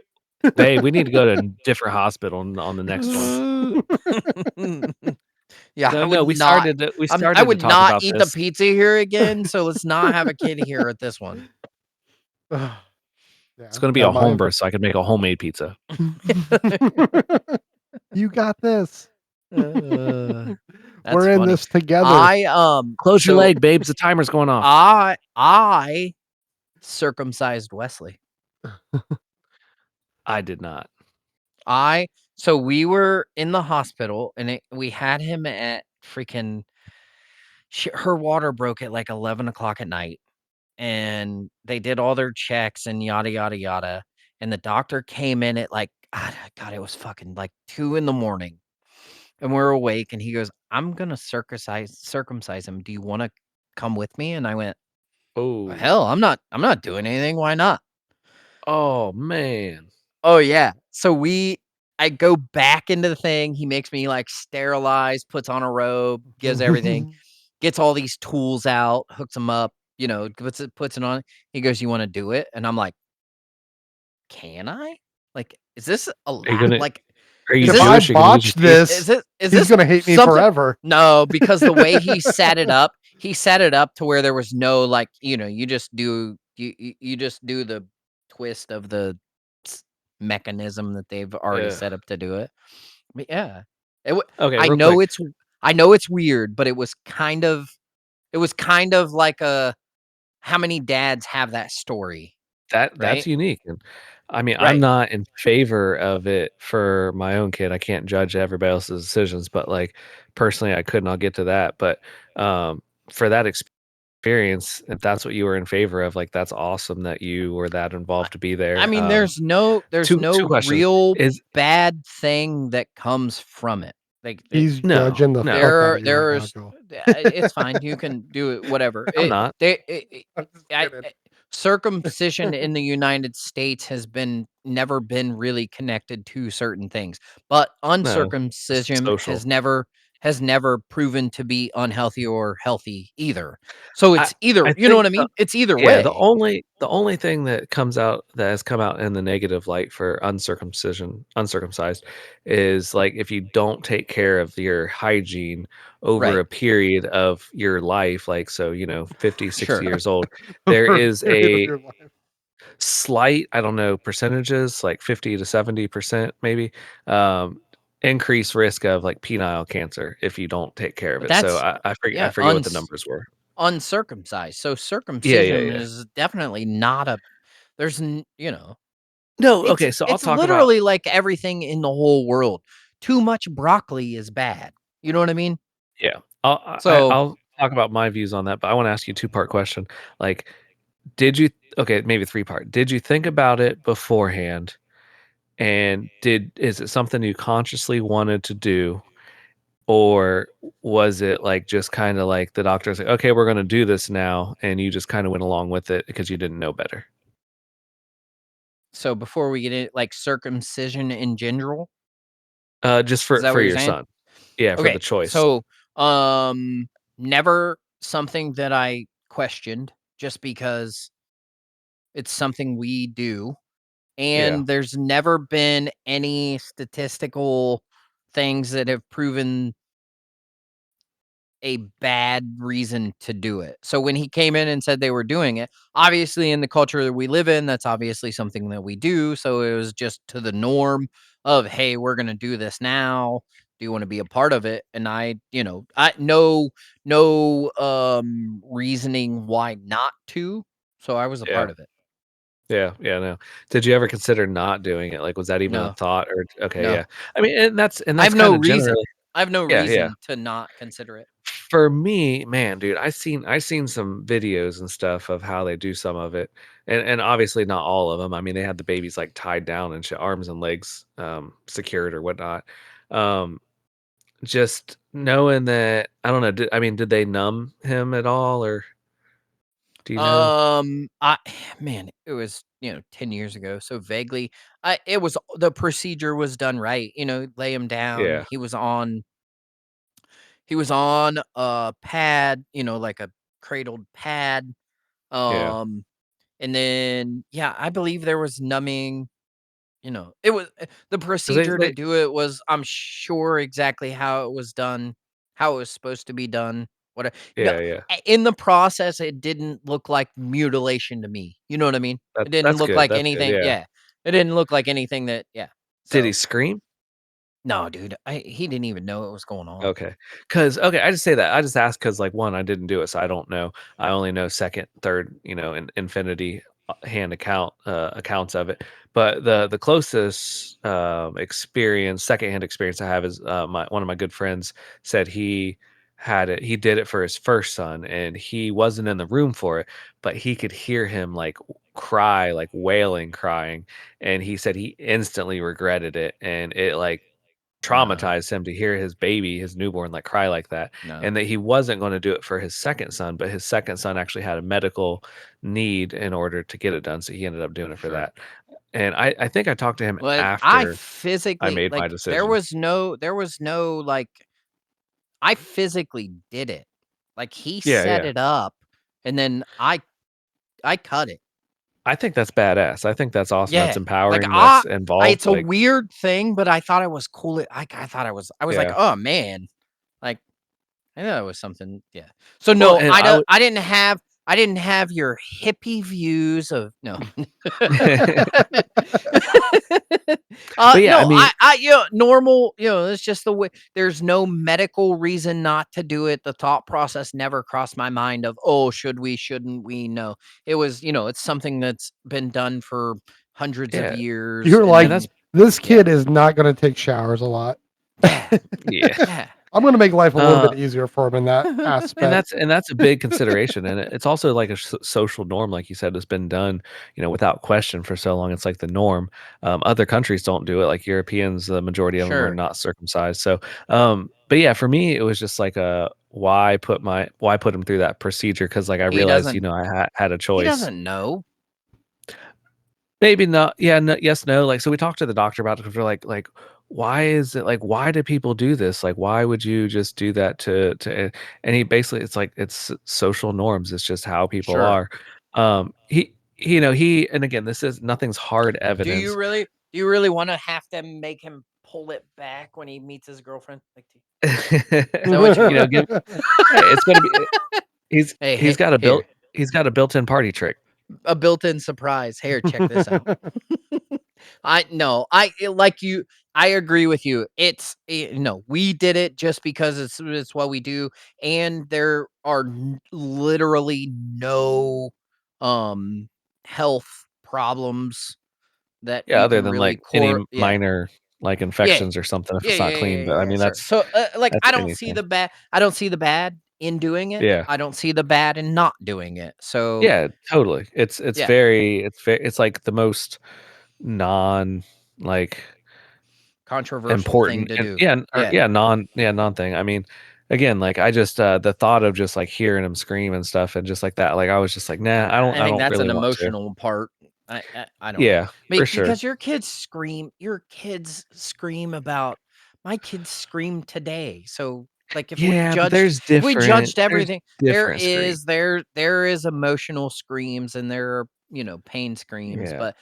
Babe, we need to go to a different hospital on the next one. Yeah, I would We not. started to I would talk not about eat this. the pizza here again, so let's not have a kid here at this one. Yeah, It's going to be no, a home birth, so I can make a homemade pizza. You got this. That's We're in funny. this together. Close your so leg, babes. The timer's going off. I circumcised Wesley. I did not. So we were in the hospital and we had him at freaking her water broke at like 11 o'clock at night and they did all their checks and yada yada yada and the doctor came in at like God, it was fucking like 2 in the morning and we're awake and he goes, "I'm gonna circumcise him. Do you want to come with me?" And I went, Oh. hell, I'm not doing anything. Why not? Oh, man. Oh yeah. So I go back into the thing. He makes me like sterilize, puts on a robe, gives everything, gets all these tools out, hooks them up, puts it on. He goes, "You want to do it?" And I'm like, "Can I? Like, is this allowed? Like, Are you If this- I Jewish? You're gonna use your botch teeth? this, is he's this gonna hate me something?" forever. No, because the way he set it up to where there was no like, you just do you just do the twist of the mechanism that they've already Yeah. set up to do it. But yeah. It Okay, I real know quick. it's weird, but it was kind of like a how many dads have that story, That's right? unique, and I mean, I'm Right. not in favor of it for my own kid. I can't judge everybody else's decisions, but, like, personally, I couldn't. I'll get to that, but, for that experience, if that's what you were in favor of, like, that's awesome that you were that involved to be there. I mean, there's no two questions. real Is bad thing that comes from it. Like He's No, judging the no. fuck out of you right now, there's Joel. it's fine. You can do it, whatever. I'm not. I'm just I- kidding. Circumcision in the United States has never been really connected to certain things, but uncircumcision social. has never proven to be unhealthy or healthy either. So I it's either, I you know think what I mean? It's either yeah, way. the only thing that has come out in the negative light for uncircumcised is, like, if you don't take care of your hygiene over Right. a period of your life, like, so, 50, 60 Sure. years old, there For a is period of a your life. slight, I don't know, percentages, like 50 to 70% maybe, increased risk of, like, penile cancer if you don't take care of But it. So that's I yeah, forget what the numbers were. uncircumcised. So Yeah, circumcision is definitely not a. There's No, it's okay, so I'll it's talk about literally like everything in the whole world. Too much broccoli is bad. You know what I mean? yeah. So I'll talk about my views on that, but I wanna ask you a two-part question. Like, did you okay, maybe three-part. Did you think about it beforehand, and is it something you consciously wanted to do, or was it, like, just kinda like the doctor's like, "Okay, we're gonna do this now," and you just kinda went along with it because you didn't know better? so before we get in like circumcision in general, Just is that for what you're your saying? son. Yeah, for the Okay. choice. So never something that I questioned just because it's something we do. Yeah, And there's never been any statistical things that have proven a bad reason to do it. So when he came in and said they were doing it, obviously in the culture that we live in, that's obviously something that we do. So it was just to the norm of, hey, we're gonna do this now. Do you want to be a part of it? And I no reasoning why not to. So I was a yeah. part of it. Yeah, no. Did you ever consider not doing it? Like, was that even a No, thought or okay, no. yeah. I mean, and I that's have no kinda reason. generally I have no yeah. reason to not consider it. For me, man, dude, I seen some videos and stuff of how they do some of it, and obviously not all of them. I mean, they had the babies, like, tied down and shit, arms and legs, secured or whatnot. Um, just knowing that I don't know, did they numb him at all, or do you know? I man, it was 10 years ago, so vaguely. I it was the procedure was done right. Lay him down. Yeah, He was on a pad, like a cradled pad. yeah. Um, and then yeah, I believe there was numbing. It was the 'Cause procedure to they do it was, I'm sure exactly how it was done, how it was supposed to be done. What no, yeah, yeah. in the process, it didn't look like mutilation to me. You know what I mean? It didn't look like That's good, anything. yeah. Yeah, it didn't look like anything that. Yeah. Did he So scream? no, dude, he didn't even know what was going on. Okay, cause okay, I just say that. I just ask cause like, 1, I didn't do it, so I don't know. I only know 2nd, 3rd, in infinity, accounts of it. But the closest, experience secondhand experience I have is, my one of my good friends said he did it for his 1st son, and he wasn't in the room for it, but he could hear him, like, cry, like, wailing, crying, and he said he instantly regretted it, and it, like, No, traumatized him to hear his baby, his newborn, like, cry like that, no, and that he wasn't gonna do it for his 2nd son, but his 2nd son actually had a medical need in order to get it done, so he ended up doing it for sure. that, and I think I talked to him Like I after I physically, made my like decision. there was no like I physically did it. Like he Yeah, set yeah. it up, and then I cut it. I think that's badass. I think that's awesome, that's Yeah, like, empowering, that's it's involved, a like weird thing, but I thought it was cool. I thought I was like, yeah. "Oh, man." Like, I thought it was something, yeah. So, Well, no, and I would I didn't have your hippie views of no. but yeah, I No, mean normal, it's just the way there's no medical reason not to do it. The thought process never crossed my mind of, "Oh, should we, shouldn't we?" No. It was, it's something that's been done for hundreds of yeah, years, You're and like, and that's then this yeah. kid is not going to take showers a lot. Yeah, yeah. yeah. I'm going to make life a little Uh bit easier for him in that aspect. And that's a big consideration, and it's also like a social norm, like you said, it's been done, without question for so long. It's like the norm. Other countries don't do it, like Europeans, the majority of them are Sure. not circumcised. So, but yeah, for me, it was just like why put him through that procedure? Because like I He realized, doesn't I had a he choice. doesn't know. Maybe not. Yeah, no, yes, no. Like, so we talked to the doctor about it because we're like, why is it like, why do people do this? Like, why would you just do that and he basically, it's like, it's social norms. It's just how people Sure. are. And again, this is nothing's hard evidence. Do you really wanna have to make him pull it back when he meets his girlfriend? Like, is that what you want? Give, hey, it's going to be, Hey, he's hey, got here, he's got a built-in party trick. a built-in surprise. Here, check this out. I agree with you. It's no, we did it just because it's what we do, and there are literally no health problems that Yeah, we other can than really like any yeah. minor like Yeah. infections or something if Yeah, it's not yeah, yeah, clean. yeah, But I yeah, mean, sure. So, like, that's anything. I don't see the bad in doing it. Yeah. I don't see the bad in not doing it. So, Yeah, totally. yeah, It's like the most non like controversial thing important to and do. yeah, Yeah. non thing. I mean, again, like I just the thought of just like hearing him scream and stuff and just like that, like I was just like, nah, I I think don't that's really an want to. emotional part. I don't know. Yeah, for sure. Because your kids scream about my kids scream today. So like Yeah, but if we judged there's everything, different scream. there is emotional screams and there are, pain screams, Yeah, but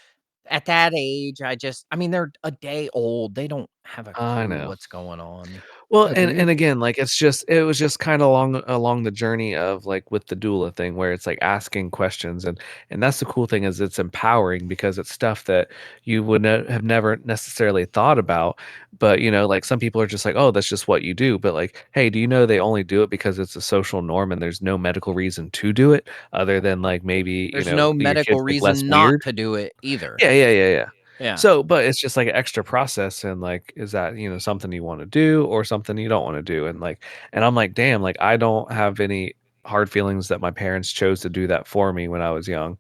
at that age, I mean, they're a day old. They don't have a I clue know. what's going on. Well, Yeah, and dude. again, like it was just kind of along the journey of like with the doula thing where it's like asking questions and that's the cool thing is it's empowering because it's stuff that you would have never necessarily thought about, but like some people are just like, oh, that's just what you do, but like, hey, do you know they only do it because it's a social norm and there's no medical reason to do it other than like maybe There's no your medical kids think less reason not weird. to do it either. Yeah. Yeah. So, but it's just like an extra process and like, is that, something you want to do or something you don't want to do? And I'm like, damn, like I don't have any hard feelings that my parents chose to do that for me when I was young.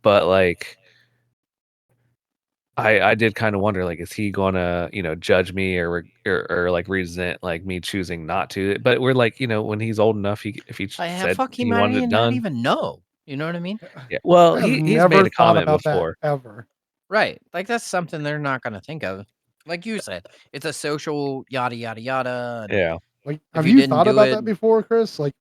But like, I did kind of wonder, like, is he gonna, judge me or like resent like me choosing not to? But we're like, when he's old enough, if he said Fuck, he he might wanted it not done, even know. You know what I mean? yeah. Well, I have he's made never a thought comment about that before. ever. Right. Like that's something they're not going to think of. Like you said, it's a social yada yada yada. And Yeah. Like, if have you you didn't thought do about it, that before, Chris? Like,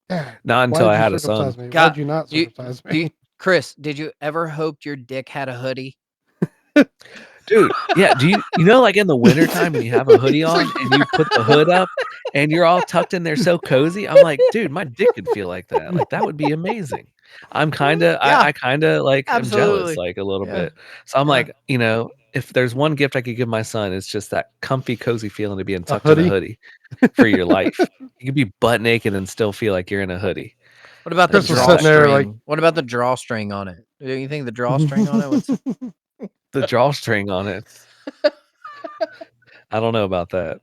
Dad, Not why until did I you had a son. circumcise me? Why'd God, you not you, circumcise do you, me? Chris, did you ever hoped your dick had a hoodie? Dude, yeah, do you know, like, in the wintertime when you have a hoodie on and you put the hood up and you're all tucked in there so cozy? I'm like, "Dude, my dick could feel like that." Like, that would be amazing. Yeah, I kinda, like, am jealous, absolutely. like, a little Yeah. bit. So I'm Yeah. like, if there's one gift I could give my son, it's just that comfy, cozy feeling of being A tucked in a hoodie? hoodie for your life. You could be butt naked and still feel like you're in a hoodie. What about the That'd Chris be was sitting there like, drawstring? What about the drawstring on it? Do you think the drawstring on it would the drawstring on it. I don't know about that.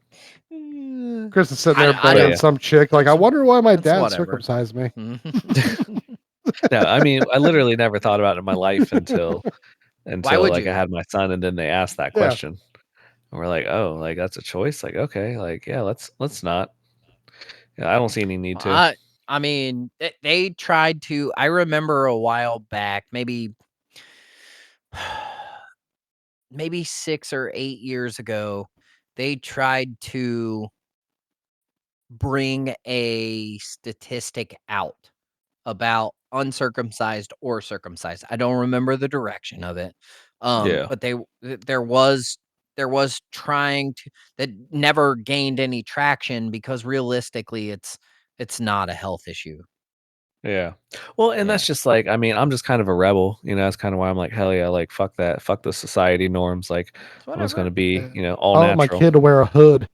Chris is sitting there I But banging don't. yeah. some chick. Like, I wonder why my That's dad whatever. circumcised me. No, I mean, I literally never thought about it in my life Why would like you? I had my son and then they asked that Yeah. question. And we're like, "Oh, like that's a choice?" Like, "Okay, like yeah, let's not." Yeah, I don't see any need to. I mean, they tried to. I remember a while back, maybe 6 or 8 years ago, they tried to bring a statistic out about uncircumcised or circumcised. I don't remember the direction of it. Yeah. But there was trying to that never gained any traction because realistically it's not a health issue. Yeah. Well, and Yeah. that's just like, I mean, I'm just kind of a rebel, that's kind of why I'm like, hell yeah, like fuck that. Fuck the society norms. Like It's I'm just going whatever. to be, all I want my natural. kid to wear a hood.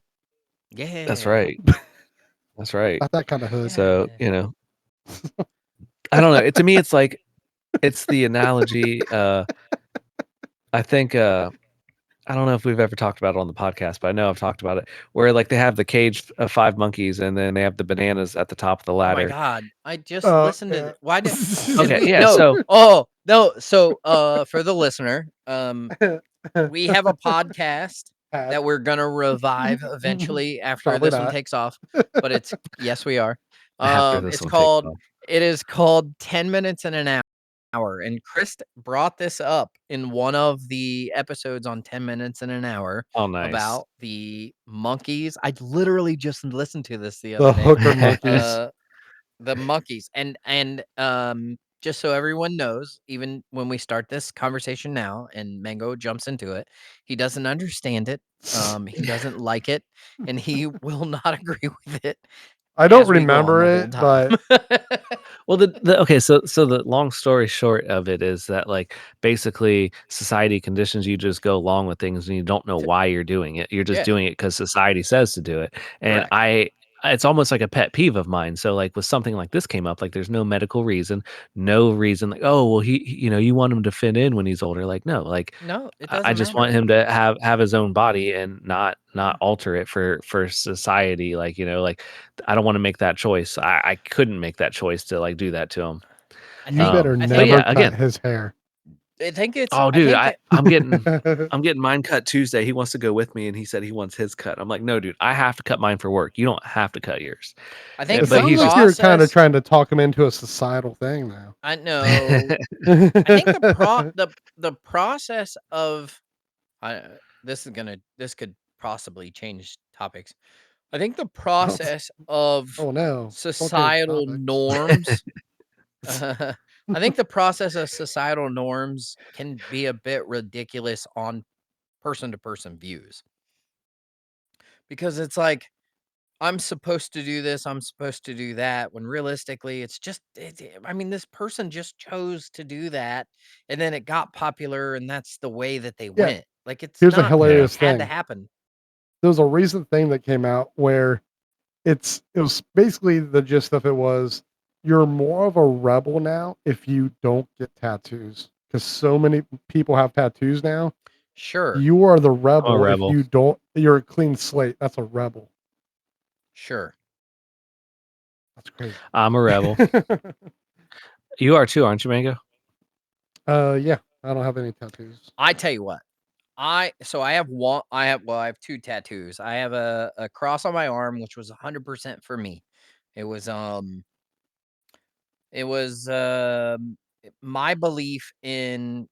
That's Yeah. right. That's right. Not that kind of hood. So, Yeah. I don't know. To me it's like it's the analogy I think I don't know if we've ever talked about it on the podcast, but I know I've talked about it where like they have the cage of 5 monkeys and then they have the bananas at the top of the Oh my ladder. god. I just listened to Yeah. why did Okay, we yeah, no. so Oh, no. So for the listener, we have a podcast Had. that we're gonna revive eventually after Probably this one not. takes off. But it's yes, we are. after this one takes off. It is called 10 minutes in an hour. And Chris brought this up in one of the episodes on 10 minutes in an hour Oh, nice. about the monkeys. I literally just listened to this the The other day. hooker monkeys. The monkeys and just so everyone knows, even when we start this conversation now and Mango jumps into it, he doesn't understand it, he doesn't like it, and he will not agree with it. I don't as we go on remember the it, whole but time. Well, okay, so the long story short of it is that like basically society conditions you to just go along with things and you don't know why you're doing it. You're just Yeah. doing it because society says to do it. And Correct. it's almost like a pet peeve of mine. So like with something like this came up, like there's no medical reason, no reason. Like, oh well, you want him to fit in when he's older. Like no, like No, it I doesn't just want matter. him to have his own body and not alter it for society. Like like I don't want to make that choice. I couldn't make that choice to like do that to him. I you think better I But think never yeah, cut again, his hair. I think it's oh I dude, think it, I'm getting mine cut Tuesday. He wants to go with me and he said he wants his cut. I'm like, no, dude, I have to cut mine for work. You don't have to cut yours. I It think the But sounds he's like just you're kind of process trying to talk him into a societal thing now. I know. I think the process of I this could possibly change topics. I think the process of Oh no! Don't change the societal topic. norms I think the process of societal norms can be a bit ridiculous on person to person views. Because it's like I'm supposed to do this, I'm supposed to do that, when realistically I mean, this person just chose to do that, and then it got popular, and that's the way that they Yeah. went. Like, it's Here's a not that it hilarious had to thing. happen. There was a recent thing that came out where it was basically the gist of it was you're more of a rebel now if you don't get tattoos because so many people have tattoos now. Sure, You are the I'm a rebel if rebel. you don't. You're a clean slate. That's a rebel. sure. That's crazy. I'm a rebel. You are too, aren't you, Mango? Yeah. I don't have any tattoos. I tell you what, I have 2 tattoos. I have a cross on my arm, which was 100% for me. It was, um it was, my belief in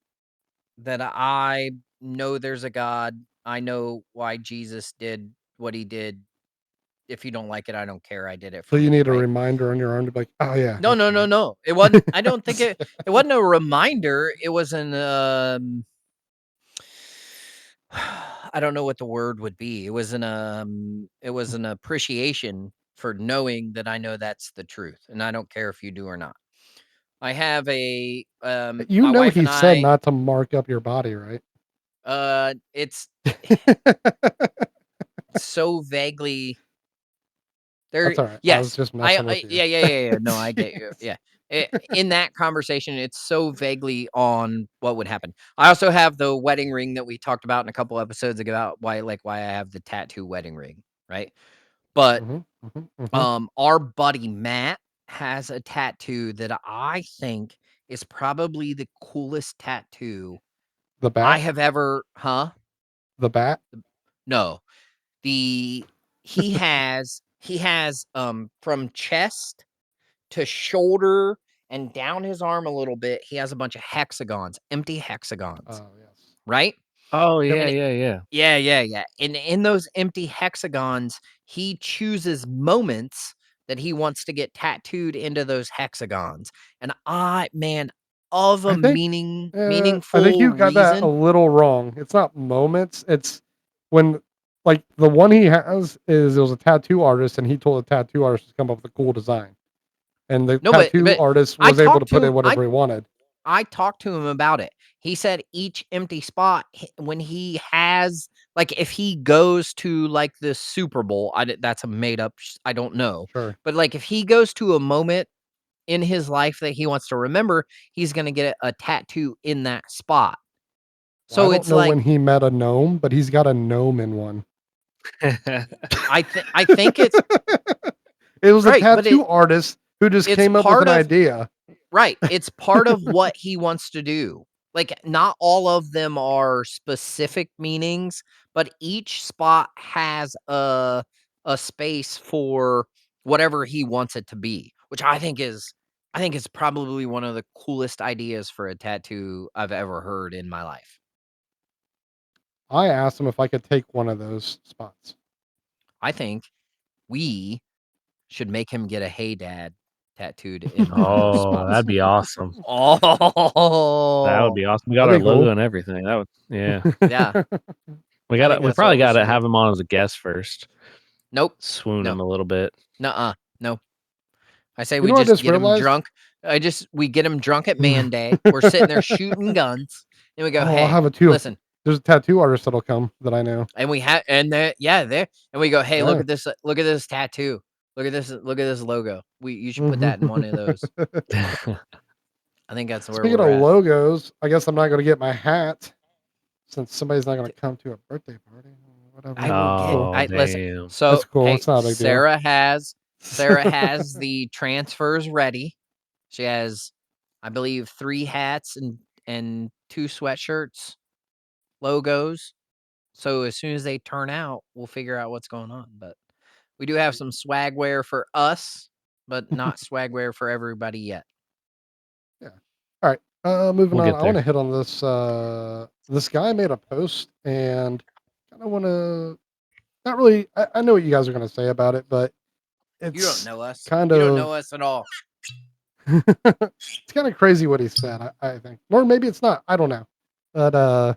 that I know there's a God. I know why Jesus did what he did. If you don't like it, I don't care. I did it So for you me, need a right? reminder on your arm to be like, oh yeah, No, that's no, no, right. no. It wasn't I don't think it wasn't a reminder. It was an I don't know what the word would be. It was an appreciation for knowing that I know that's the truth and I don't care if you do or not. I have You my know wife he and said I not to mark up your body, right? it's so vaguely there That's all right. I was yes. just messing with you. Yeah. No, I get you. Yeah. In that conversation, it's so vaguely on what would happen. I also have the wedding ring that we talked about in a couple episodes ago about why I have the tattoo wedding ring, right? But Mhm, mhm, mhm. our buddy Matt has a tattoo that I think is probably the coolest tattoo The I bat? have ever The bat? No. The he has from chest to shoulder and down his arm a little bit, he has a bunch of hexagons, empty hexagons, Oh, yes. right? Oh Yep. yeah, And yeah, yeah. yeah. And in those empty hexagons, he chooses moments that he wants to get tattooed into those hexagons. And man, of a I think I think meaningful you got that a reason. little wrong. It's not moments, it's when like, the one he has is there was a tattoo artist, and he told the tattoo artist to come up with a cool design, and the No, tattoo but artist I was able to talked put to in him. whatever he wanted. I talked to him about it. He said each empty spot when he has like if he goes to like the Super Bowl, that's a made up I don't know. Sure. But like if he goes to a moment in his life that he wants to remember, he's going to get a tattoo in that spot. Well, I So don't it's know like when he met a gnome, but he's got a gnome in one. I think it's It was a right, but tattoo artist who just it's came up with part an of idea. right. It's part of what he wants to do. Like, not all of them are specific meanings, but each spot has a space for whatever he wants it to be, which I think is probably one of the coolest ideas for a tattoo I've ever heard in my life. I asked him if I could take one of those spots. I think we should make him get a "Hey Dad" tattooed in one of those Oh, spots. that'd be awesome. That would Oh, be awesome. We got That'd our be cool. logo and everything. That would yeah. yeah. I think We that's what probably we gotta should have do. him on as a guest first. Nope. Swoon No. him a little bit. Nuh-uh. I say You we know what I just just get them realized? drunk. We get them drunk at Man Day. We're sitting there shooting guns, and we go, Oh, I'll "Hey, have it too. listen." There's a tattoo artist that'll come that I know. And we have, and there, yeah, there, and we go, "Hey, look Yeah. at this! Look at this tattoo! Look at this logo. You should put that in one of those." I think that's where Speaking we're of at. logos, I guess I'm not going to get my hat since somebody's not going to come to a birthday party. Whatever. I will get. Oh, I listen. damn. So That's cool. hey, It's not a big deal. Sarah has the transfers ready. She has, I believe, 3 hats and 2 sweatshirts, logos. So as soon as they turn out, we'll figure out what's going on. But we do have some swagwear for us, but not swagwear for everybody yet. Yeah. All right. Moving We'll on. get I want to there. hit on this. This guy made a post and kind of want to. Not really. I know what you guys are going to say about it, but You don't it's know us. kind You don't of. know us at all. It's kind of crazy what he said. I think, or maybe it's not. I don't know. But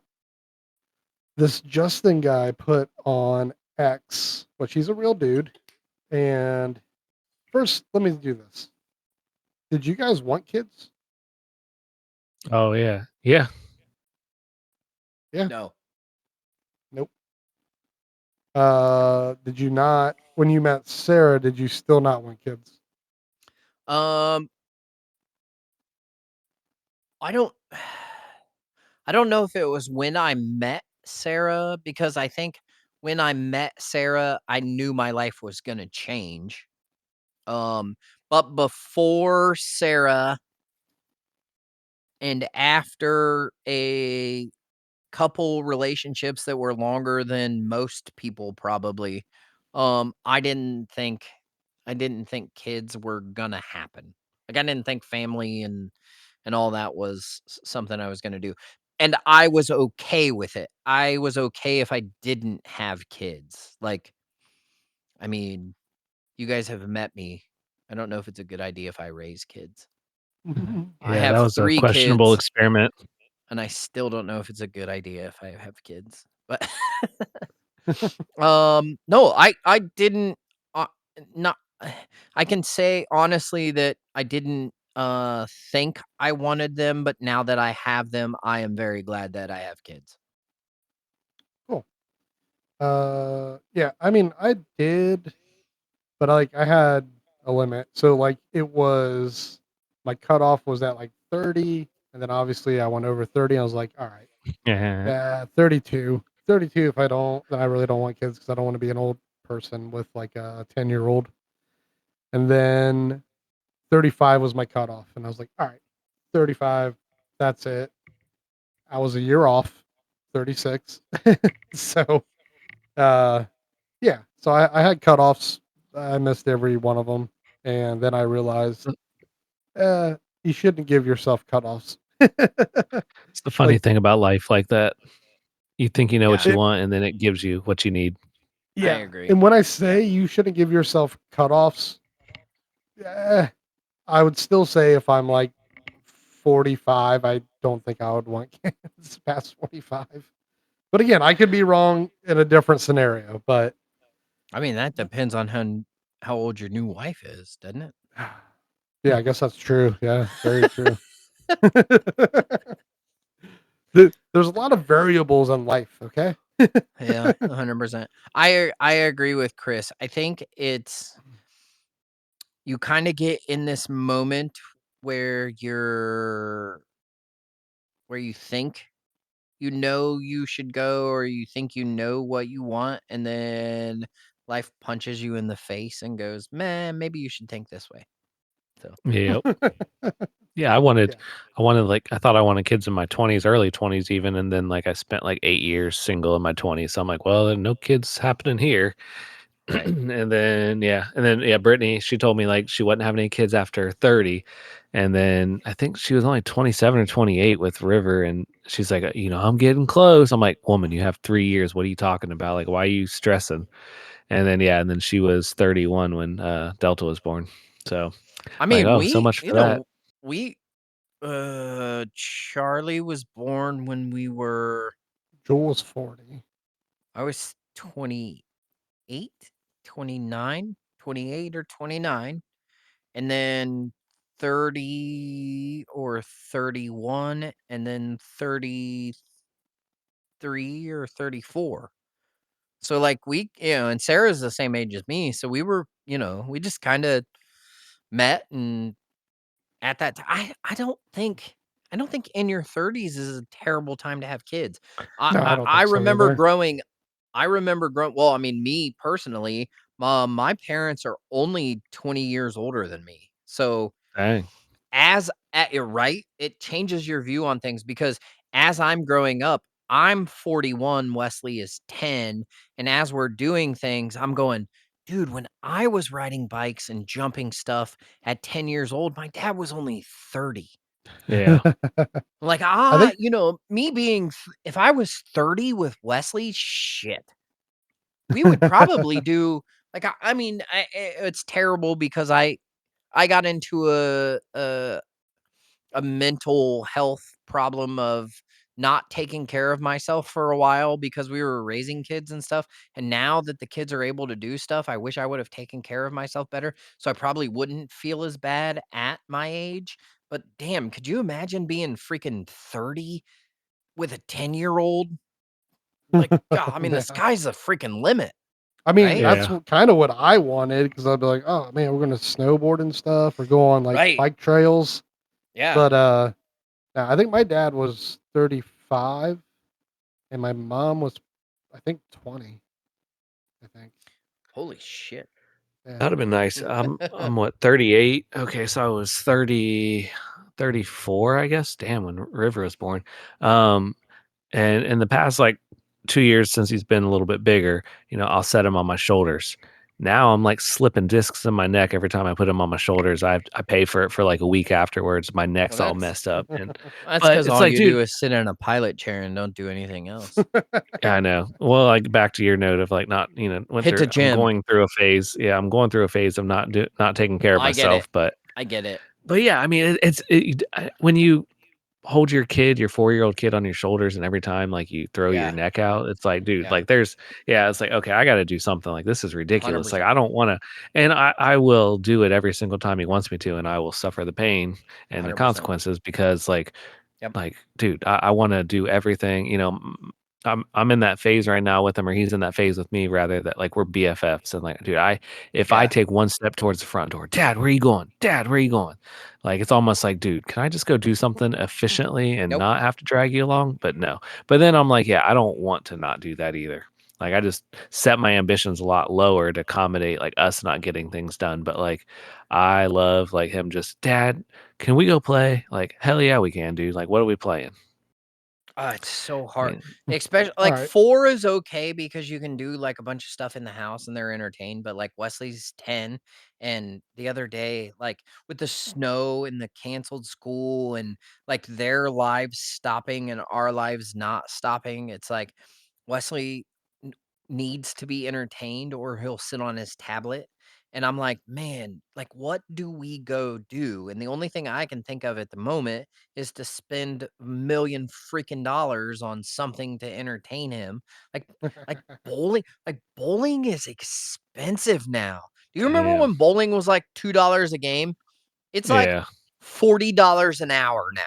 this Justin guy put on X, which he's a real dude. And first, let me do this. Did you guys want kids? Oh yeah. Yeah. Yeah. No. Nope. Did you not when you met Sarah, did you still not want kids? I don't I don't know if it was when I met Sarah, because I think when I met Sarah, I knew my life was gonna change. But before Sarah and after a couple relationships that were longer than most people probably, I didn't think kids were gonna happen. Like, I didn't think family and all that was something I was gonna do. And I was okay with it. I was okay if I didn't have kids. Like, I mean, you guys have met me. I don't know if it's a good idea if I raise kids. I Yeah, that have was a 3 questionable kids, experiment. and I still don't know if it's a good idea if I have kids. But no, I didn't not I can say honestly that I didn't think I wanted them, but now that I have them, I am very glad that I have kids. Cool. Yeah, I mean, I did, but I had a limit. So it was my cutoff was at 30, and then obviously I went over 30. I was like, all right, Yeah. yeah, 32. 32 if I don't, then I really don't want kids because I don't want to be an old person with a 10-year-old. And then 35 was my cutoff. And I was like, all right, 35, that's it. I was a year off, 36. So, yeah. So I had cutoffs. I missed every one of them. And then I realized, you shouldn't give yourself cutoffs. It's the funny Like, thing about life like that. You think you know what Yeah, you it, want, and then it gives you what you need. I yeah. agree. And when I say you shouldn't give yourself cutoffs, eh, I would still say if I'm 45, I don't think I would want kids past 45. But again, I could be wrong in a different scenario, but I mean, that depends on how old your new wife is, doesn't it? yeah, I guess that's true. Yeah, very true. There's a lot of variables in life, okay? Yeah, 100%. I agree with Chris. I think it's you kind of get in this moment where you think you know you should go, or you think you know what you want, and then life punches you in the face and goes, "Man, maybe you should think this way." So, Yep. Yeah, I Yeah. wanted I thought I wanted kids in my 20s, early 20s even, and then I spent 8 years single in my 20s. So I'm like, well, then no kids happening here. right. And then Brittany, she told me she wasn't having any kids after 30. And then I think she was only 27 or 28 with River, and she's like, I'm getting close. I'm like, woman, you have 3 years. What are you talking about? Like, why are you stressing? And then she was 31 when Delta was born. So I I'm like, mean, oh, so much for that. we Charlie was born when Joel was 40. I was 28, 29, 28 or 29. and then 30 or 31, and then 33 or 34. So like we, and Sarah's the same age as me. So we were, we just kind of met, and at that time, I don't think in your 30s is a terrible time to have kids. I No, I I, don't I think so remember either. growing. I remember growing. Well, I mean, me personally, my parents are only 20 years older than me. So Dang. you're right, it changes your view on things because as I'm growing up, I'm 41, Wesley is 10, and as we're doing things, I'm going, dude, when I was riding bikes and jumping stuff at 10 years old, my dad was only 30. Yeah. Like, I think me being, if I was 30 with Wesley, shit, we would probably do like, I mean, it's terrible because I got into a mental health problem of not taking care of myself for a while because we were raising kids and stuff. And now that the kids are able to do stuff, I wish I would have taken care of myself better. So I probably wouldn't feel as bad at my age. But damn, could you imagine being freaking 30 with a 10-year-old? Like, God, I mean, the yeah. sky's the freaking limit, I mean, right? that's Yeah. kind of what I wanted because I'd be like, oh man, we're gonna snowboard and stuff or go on like Right. bike trails. Yeah. But yeah, I think my dad was 35 and my mom was, I think, 20. I think. Holy shit. Yeah. That'd have been nice. I'm what, 38? Okay, so I was 30, 34, I guess. Damn, when River was born. Um, and in the past like 2 years since he's been a little bit bigger, I'll set him on my shoulders. Now I'm like slipping discs in my neck every time I put him on my shoulders. I pay for it for like a week afterwards. My Well, neck's all that's messed up, and that's but because it's all like, you do dude, is sit in a pilot chair and don't do anything else. yeah, I know. Well, like back to your note of like not, Hit the I'm gym. going through a phase. Yeah, I'm going through a phase of not taking care of I get it. myself, but I get it. yeah, I mean, when you hold your kid, your 4-year-old kid on your shoulders, and every time like you throw your Yeah. neck out, it's like, dude, Yeah. like it's like, okay, I got to do something. Like this is ridiculous. Like 100%. I don't want to, and I will do it every single time he wants me to, and I will suffer the pain and the 100%. consequences because Yep. like, dude, I want to do everything. I'm in that phase right now with him, or he's in that phase with me. Rather that like we're BFFs, and like, dude, if I Yeah. take one step towards the front door, Dad, where are you going? Dad, where are you going? Like it's almost like, dude, can I just go do something efficiently and Nope. not have to drag you along? But no. But then I'm like, yeah, I don't want to not do that either. Like I just set my ambitions a lot lower to accommodate like us not getting things done. But like I love like him just, Dad, can we go play? Like, hell yeah, we can, dude. Like, what are we playing? It's so I hard. mean, Especially All like right. 4 is okay because you can do like a bunch of stuff in the house and they're entertained. But like Wesley's 10, and the other day, like with the snow and the canceled school and like their lives stopping and our lives not stopping, it's like Wesley n- needs to be entertained or he'll sit on his tablet. And I'm like, man, like, what do we go do? And the only thing I can think of at the moment is to spend a million freaking dollars on something to entertain him. Like, like bowling is expensive now. Do you remember damn. when bowling was like $2 a game? It's like Yeah. $40 an hour now.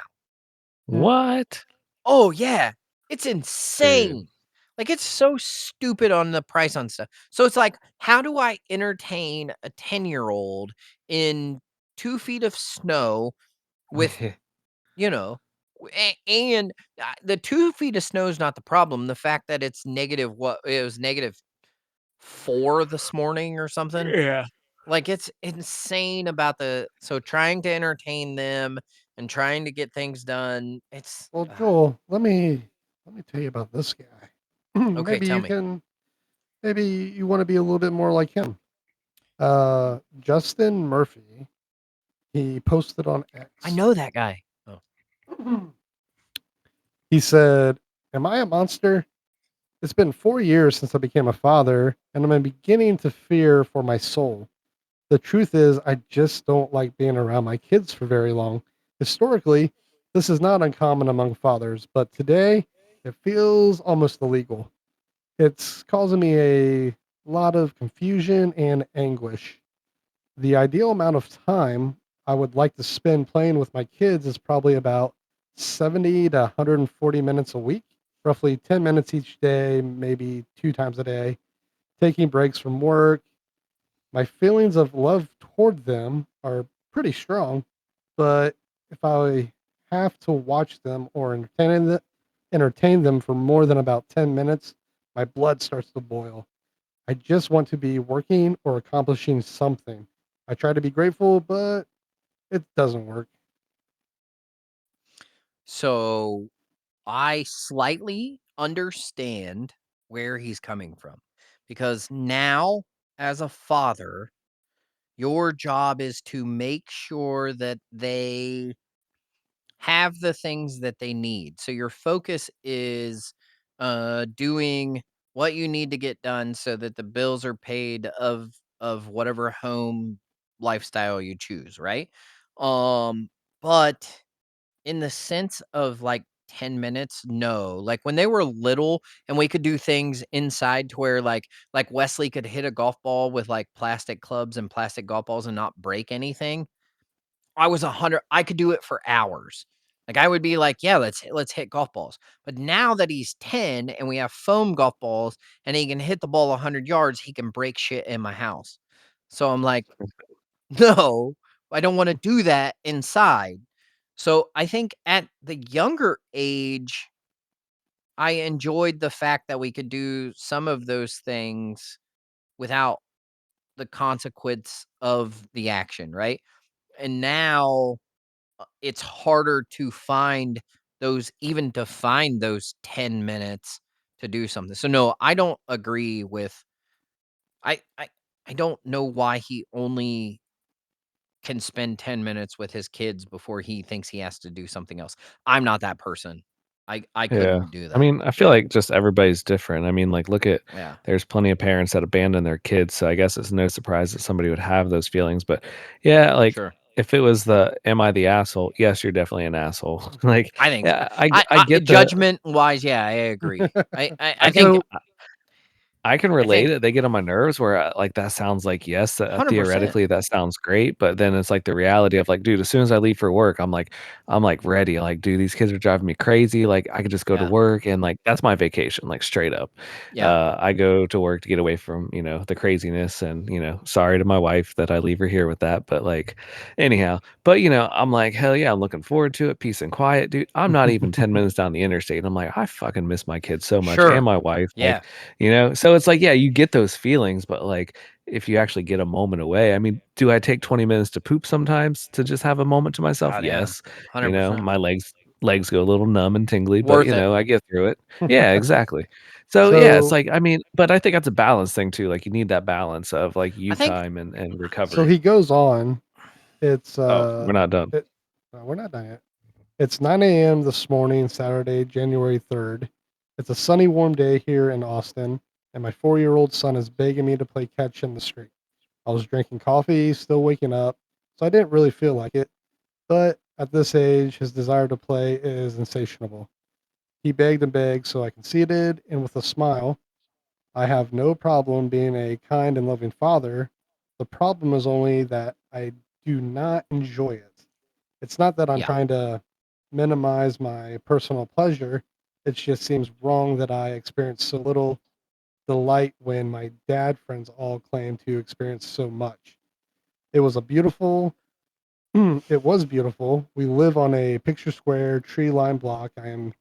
What? Oh yeah, it's Dude. insane. Like it's so stupid on the price on stuff. So it's like, how do I entertain a 10-year-old in 2 feet of snow with, you know, and the 2 feet of snow is not the problem. The fact that it's negative, what it was -4 this morning or something. Yeah. Like it's insane about so trying to entertain them and trying to get things done. It's Well, Joel, let me tell you about this guy. okay. maybe Tell you me. can maybe you want to be a little bit more like him. Justin Murphy, he posted on I X. know that guy. Oh. He said, "Am I a monster? It's been 4 years since I became a father, and I'm beginning to fear for my soul. The truth is, I just don't like being around my kids for very long. Historically, this is not uncommon among fathers, but today it feels almost illegal. It's causing me a lot of confusion and anguish. The ideal amount of time I would like to spend playing with my kids is probably about 70 to 140 minutes a week, roughly 10 minutes each day, maybe 2 times a day, taking breaks from work. My feelings of love toward them are pretty strong, but if I have to watch them or entertain them for more than about 10 minutes, my blood starts to boil. I just want to be working or accomplishing something. I try to be grateful, but it doesn't work. So I slightly understand where he's coming from because now, as a father, your job is to make sure that they have the things that they need. So your focus is doing what you need to get done so that the bills are paid of whatever home lifestyle you choose, right? Um but in the sense of like 10 minutes, no. Like when they were little and we could do things inside to where like Wesley could hit a golf ball with like plastic clubs and plastic golf balls and not break anything. I was 100. I could do it for hours. Like I would be like, "Yeah, let's hit golf balls." But now that he's 10 and we have foam golf balls and he can hit the ball 100 yards, he can break shit in my house. So I'm like, "No, I don't want to do that inside." So I think at the younger age, I enjoyed the fact that we could do some of those things without the consequence of the action, right? And now it's harder to find those even to find those 10 minutes to do something. So no, I don't agree with I I I don't know why he only can spend 10 minutes with his kids before he thinks he has to do something else. I'm not that person. I Yeah. couldn't do I that. mean, I feel like just everybody's different. I mean, like, look at Yeah, there's plenty of parents that abandon their kids, so I guess it's no surprise that somebody would have those feelings. But yeah, like sure. if it was the am I the asshole? Yes, you're definitely an asshole. Like, I think so. yeah, I get the Judgment wise, yeah, I agree. I I think So I can I relate think it. They get on my nerves where, like, that sounds like yes, 100%. theoretically, that sounds great, but then it's, like, the reality of, like, dude, as soon as I leave for work, I'm, like, ready, like, dude, these kids are driving me crazy, like, I could just go to Yeah. work and, like, that's my vacation, like, straight up. Yeah. I go to work to get away from, the craziness and, sorry to my wife that I leave her here with that, but, like, anyhow, but, I'm like, "Hell yeah, I'm looking forward to it, peace and quiet." Dude, I'm not even 10 minutes down the interstate, and I'm like, "I fucking miss my kids so much and Sure. my wife," Yeah. so it's like, yeah, you get those feelings, but like if you actually get a moment away, I mean, do I take 20 minutes to poop sometimes to just have a moment to myself? God, yeah. Yes. 100%. My legs go a little numb and tingly, but Worth it. I get through it. Yeah, exactly. So yeah, it's so like I mean, but I think that's a balance thing too. Like you need that balance of like I you think time and so recovery. he goes on. It's Oh, we're not done. it, we're not done yet. It's 9 a.m. this morning, Saturday, January 3rd. It's a sunny, warm day here in Austin, and my 4-year-old son is begging me to play catch in the street. I was drinking coffee, still waking up, so I didn't really feel like it. But at this age, his desire to play is insatiable. He begged and begged, so I conceded, and with a smile, I have no problem being a kind and loving father. The problem is only that I do not enjoy it. It's not that I'm yeah. trying to minimize my personal pleasure. It just seems wrong that I experience so little delight when my dad friends all claim to experience so much. It was a beautiful it was beautiful. We live on a picture square tree lined block. I am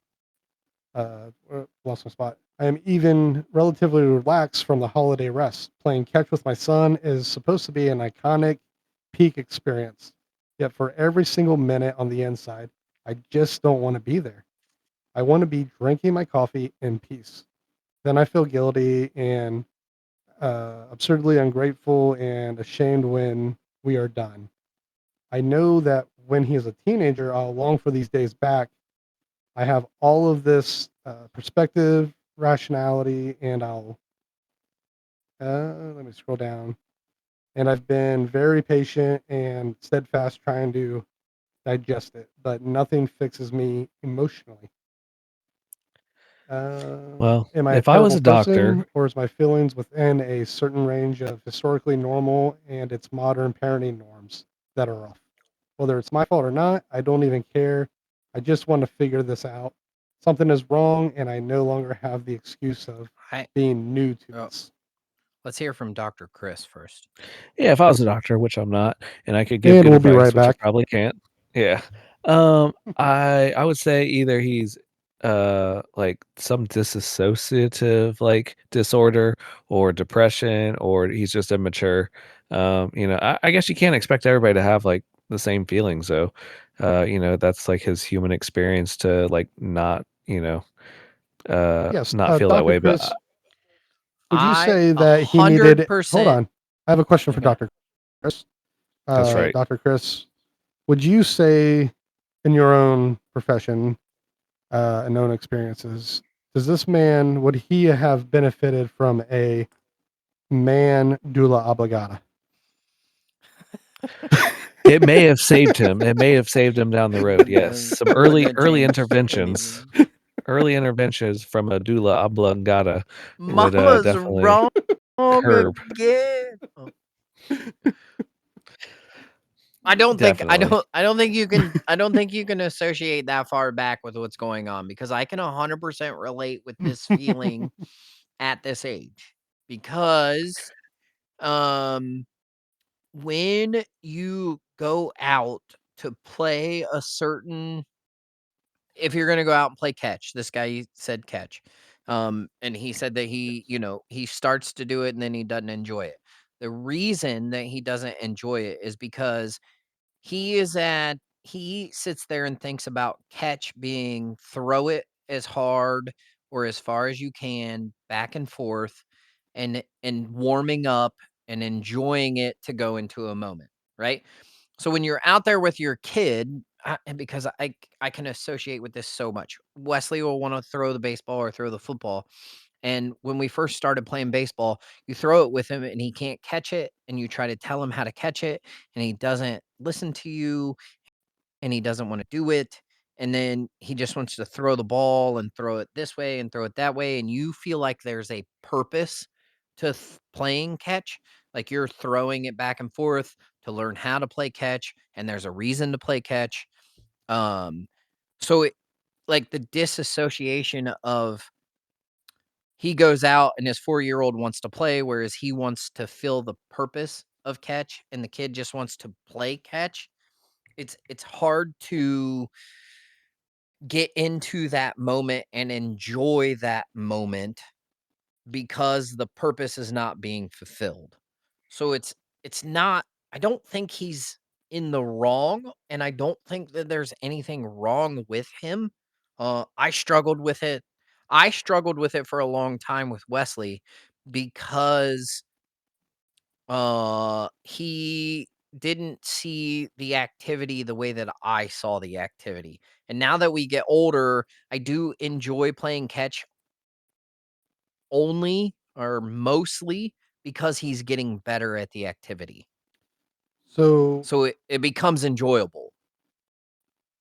lost my spot. I am even relatively relaxed from the holiday rest. Playing catch with my son is supposed to be an iconic peak experience. Yet for every single minute on the inside, I just don't want to be there. I want to be drinking my coffee in peace. Then I feel guilty and absurdly ungrateful and ashamed when we are done. I know that when he is a teenager, I'll long for these days back. I have all of this perspective, rationality, and let me scroll down. And I've been very patient and steadfast trying to digest it, but nothing fixes me emotionally. Well, Am I a if I was terrible a doctor, person, or is my feelings within a certain range of historically normal and it's modern parenting norms that are off? Whether it's my fault or not, I don't even care. I just want to figure this out. Something is wrong, and I no longer have the excuse of I, being new to oh, this. let's hear from Dr. Chris first. yeah, if I was a doctor, which I'm not, and I could give And good we'll be right advice, which I back. probably can't. Yeah. I would say either he's like some dissociative like disorder or depression, or he's just immature. I guess you can't expect everybody to have like the same feelings though. That's like his human experience to like not, Yes, not feel that Dr. way. But Chris, would you I say that he needed? Hold 100%. on, I have a question for Okay. Dr. Chris. that's right. Dr. Chris, would you say, in your own profession and own experiences, would he have benefited from a Man-Dulla-Oblongata? It may have saved him. It may have saved him down the road. Yes, some Wouldn't have early changed interventions, anything. early interventions from a doula oblongata would Mama's definitely wrong curb. again. Oh. I don't think Definitely. I don't think you can associate that far back with what's going on, because I can 100% relate with this feeling at this age, because when you go out to play a certain if you're going to go out and play catch, this guy said catch. And he said that he starts to do it and then he doesn't enjoy it. The reason that he doesn't enjoy it is because he sits there and thinks about catch being throw it as hard or as far as you can back and forth, and warming up and enjoying it to go into a moment, right? So when you're out there with your kid, and because I can associate with this so much. Wesley will want to throw the baseball or throw the football. And when we first started playing baseball, you throw it with him and he can't catch it, and you try to tell him how to catch it and he doesn't listen to you, and he doesn't want to do it. And then he just wants to throw the ball and throw it this way and throw it that way. And you feel like there's a purpose to playing catch. Like you're throwing it back and forth to learn how to play catch. And there's a reason to play catch. Um, so it, like the disassociation of he goes out and his 4-year-old wants to play, whereas he wants to feel the purpose of catch and the kid just wants to play catch. It's hard to get into that moment and enjoy that moment because the purpose is not being fulfilled. So it's not I don't think he's in the wrong, and I don't think that there's anything wrong with him. I struggled with it. I struggled with it for a long time with Wesley because he didn't see the activity the way that I saw the activity. And now that we get older, I do enjoy playing catch only or mostly because he's getting better at the activity. So, So it becomes enjoyable.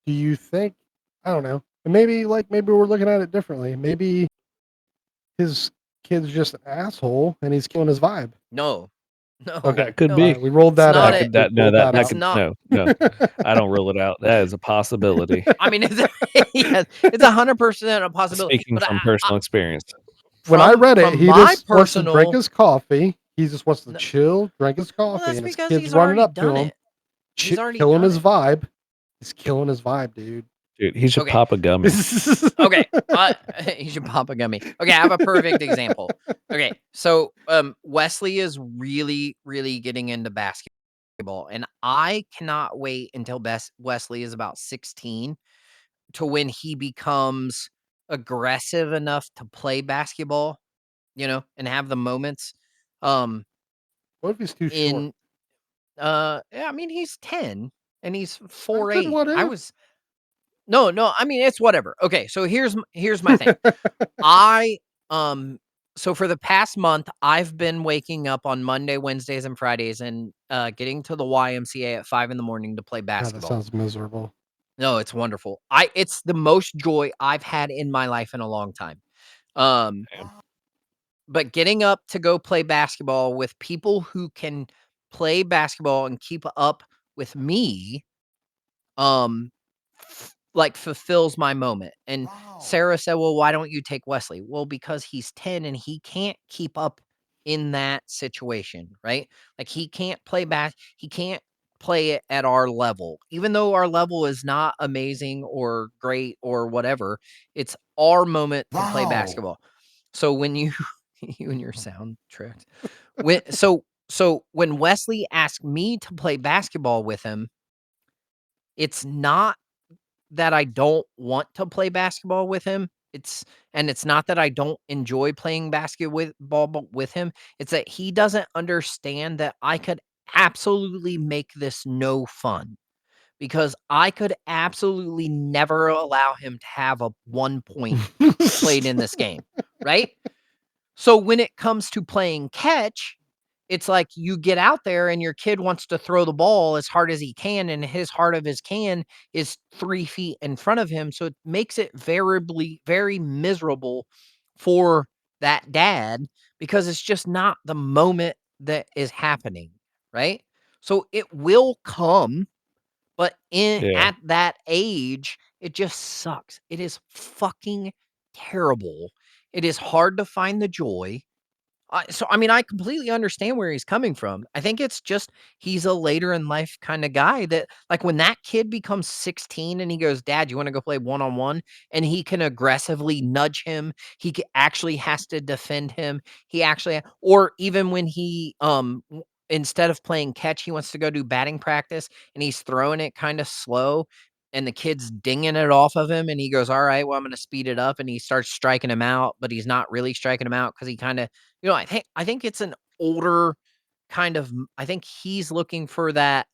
do you think? I don't know. And maybe we're looking at it differently. Maybe his kid's just an asshole and he's killing his vibe. No. No. Okay, That could No. be. all right, we rolled It's that not out. it. That We no, rolled that that It's out. not. no. I don't rule it out. That is a possibility. I mean, yes, it's 100% a possibility. Speaking But from personal experience. When I read it, from he my just wants to drink personal, his coffee. He just wants to No. chill, drink his well, coffee, that's and his because kid's he's running already up to done him, it. He's already killing done his it. vibe. He's killing his vibe, dude. Dude, he should Okay. pop a gummy. Okay, you should pop a gummy. Okay, I have a perfect example. Okay, so Wesley is really, really getting into basketball, and I cannot wait until Wesley is about 16 to when he becomes aggressive enough to play basketball, and have the moments. What if he's too short? In yeah, I mean he's 10 and he's I said 4'8". what I if? was No, I mean it's whatever. Okay, so here's my thing. I so for the past month, I've been waking up on Monday, Wednesdays, and Fridays and getting to the YMCA at 5 in the morning to play God, that basketball. sounds miserable. No, it's wonderful. It's the most joy I've had in my life in a long time. Um, but getting up to go play basketball with people who can play basketball and keep up with me, like fulfills my moment. And Sarah said, "Well, why don't you take Wesley?" Well, because he's 10 and he can't keep up in that situation, right? Like he can't play he can't play it at our level. Even though our level is not amazing or great or whatever, it's our moment to play basketball. So when you you and your sound tricked. So when Wesley asked me to play basketball with him, it's not that I don't want to play basketball with him. It's not that I don't enjoy playing basketball with him. It's that he doesn't understand that I could absolutely make this no fun because I could absolutely never allow him to have a 1 point played in this game, right? So when it comes to playing catch, it's like you get out there and your kid wants to throw the ball as hard as he can, and his heart of his can is 3 feet in front of him. So it makes it very miserable for that dad because it's just not the moment that is happening, right? So it will come, but Yeah. at that age, it just sucks. It is fucking terrible. It is hard to find the joy. So I mean, I completely understand where he's coming from. I think it's just he's a later in life kind of guy that like when that kid becomes 16 and he goes, "Dad, you want to go play one-on-one?" and he can aggressively nudge him. Actually has to defend him. He actually or even when he instead of playing catch, he wants to go do batting practice and he's throwing it kind of slow and the kid's dinging it off of him and he goes, "All right, well I'm going to speed it up," and he starts striking him out, but he's not really striking him out cuz he kind of I think it's an older kind of I think he's looking for that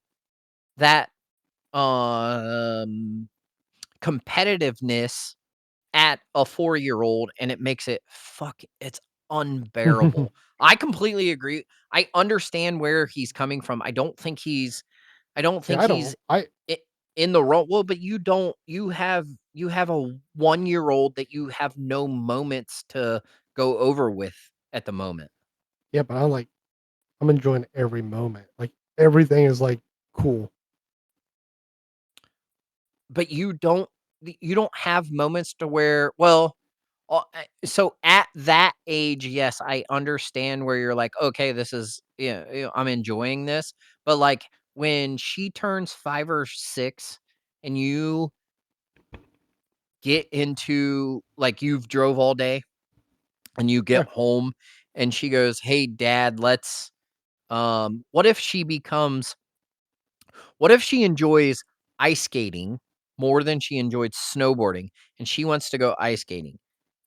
um competitiveness at a 4-year-old and it makes it's unbearable. I completely agree. I understand where he's coming from. I don't Yeah, think I don't. he's I in the wrong well, but you have a 1-year-old that you have no moments to go over with at the moment. Yeah, but I'm enjoying every moment. Like everything is like cool. But you don't have moments to where so at that age, yes, I understand where you're like, "Okay, this is I'm enjoying this." But, like, when she turns 5 or 6 and you get into like, you've drove all day and you get Yeah, home and she goes, "Hey, dad, let's" what if what if she enjoys ice skating more than she enjoyed snowboarding and she wants to go ice skating?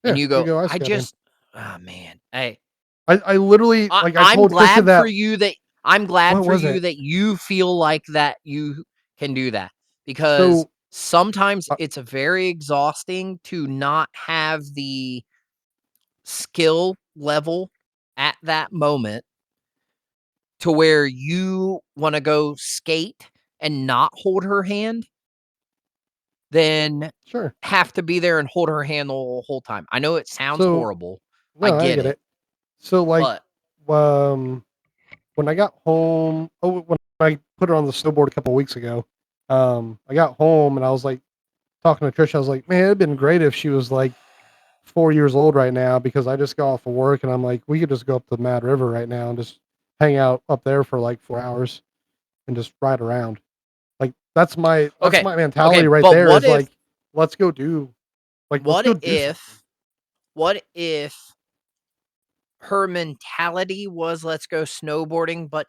And yeah. you We go, go ice "I skating. just oh, man, I literally I I'm told Krista glad for that. you that I'm glad What for was you it? that you feel like that you can do that, because So sometimes uh, it's very exhausting to not have the skill level at that moment to where you wanna go skate and not hold her hand, then sure. have to be there and hold her hand the whole time. I know it sounds So horrible. I no, I get get it, it. So but um, when I got home, when I put her on the snowboard a couple of weeks ago, I got home and I was like talking to Trish. I was like, man, it'd been great if she was like 4 years old right now because I just got off of work and I'm like, we could just go up to the Mad River right now and just hang out up there for like 4 hours and just ride around. Like that's okay, my mentality okay, right but there is like, let's go do let's what go do something. if her mentality was, "Let's go snowboarding," but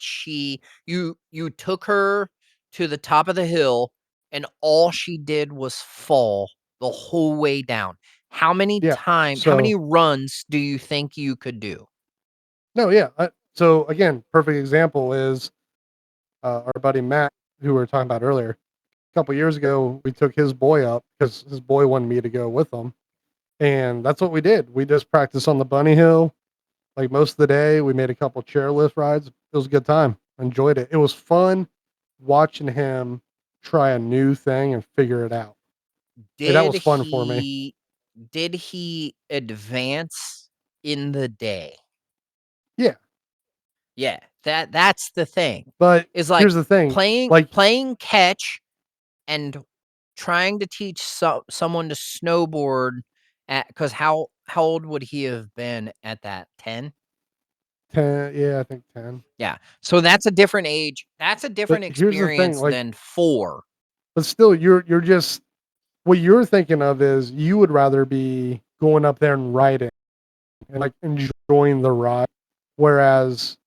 you took her to the top of the hill, and all she did was fall the whole way down. Yeah. How So many runs do you think you could do? no, yeah. So again, perfect example is our buddy Matt, who we were talking about earlier. A couple years ago, we took his boy up because his boy wanted me to go with him, and that's what we did. We just practiced on the bunny hill like most of the day. We made a couple chairlift rides. It was a good time. Enjoyed it. It was fun watching him try a new thing and figure it out. That Did was fun for me. he did he advance in the day? Yeah. Yeah, that's the thing. But Is like here's the thing. playing catch and trying to teach someone to snowboard because how old would he have been at that 10? 10, yeah, I think 10. Yeah, so that's a different age. That's a different Here's the thing, experience than 4. But still, you're just what you're thinking of is you would rather be going up there and riding and like enjoying the ride, whereas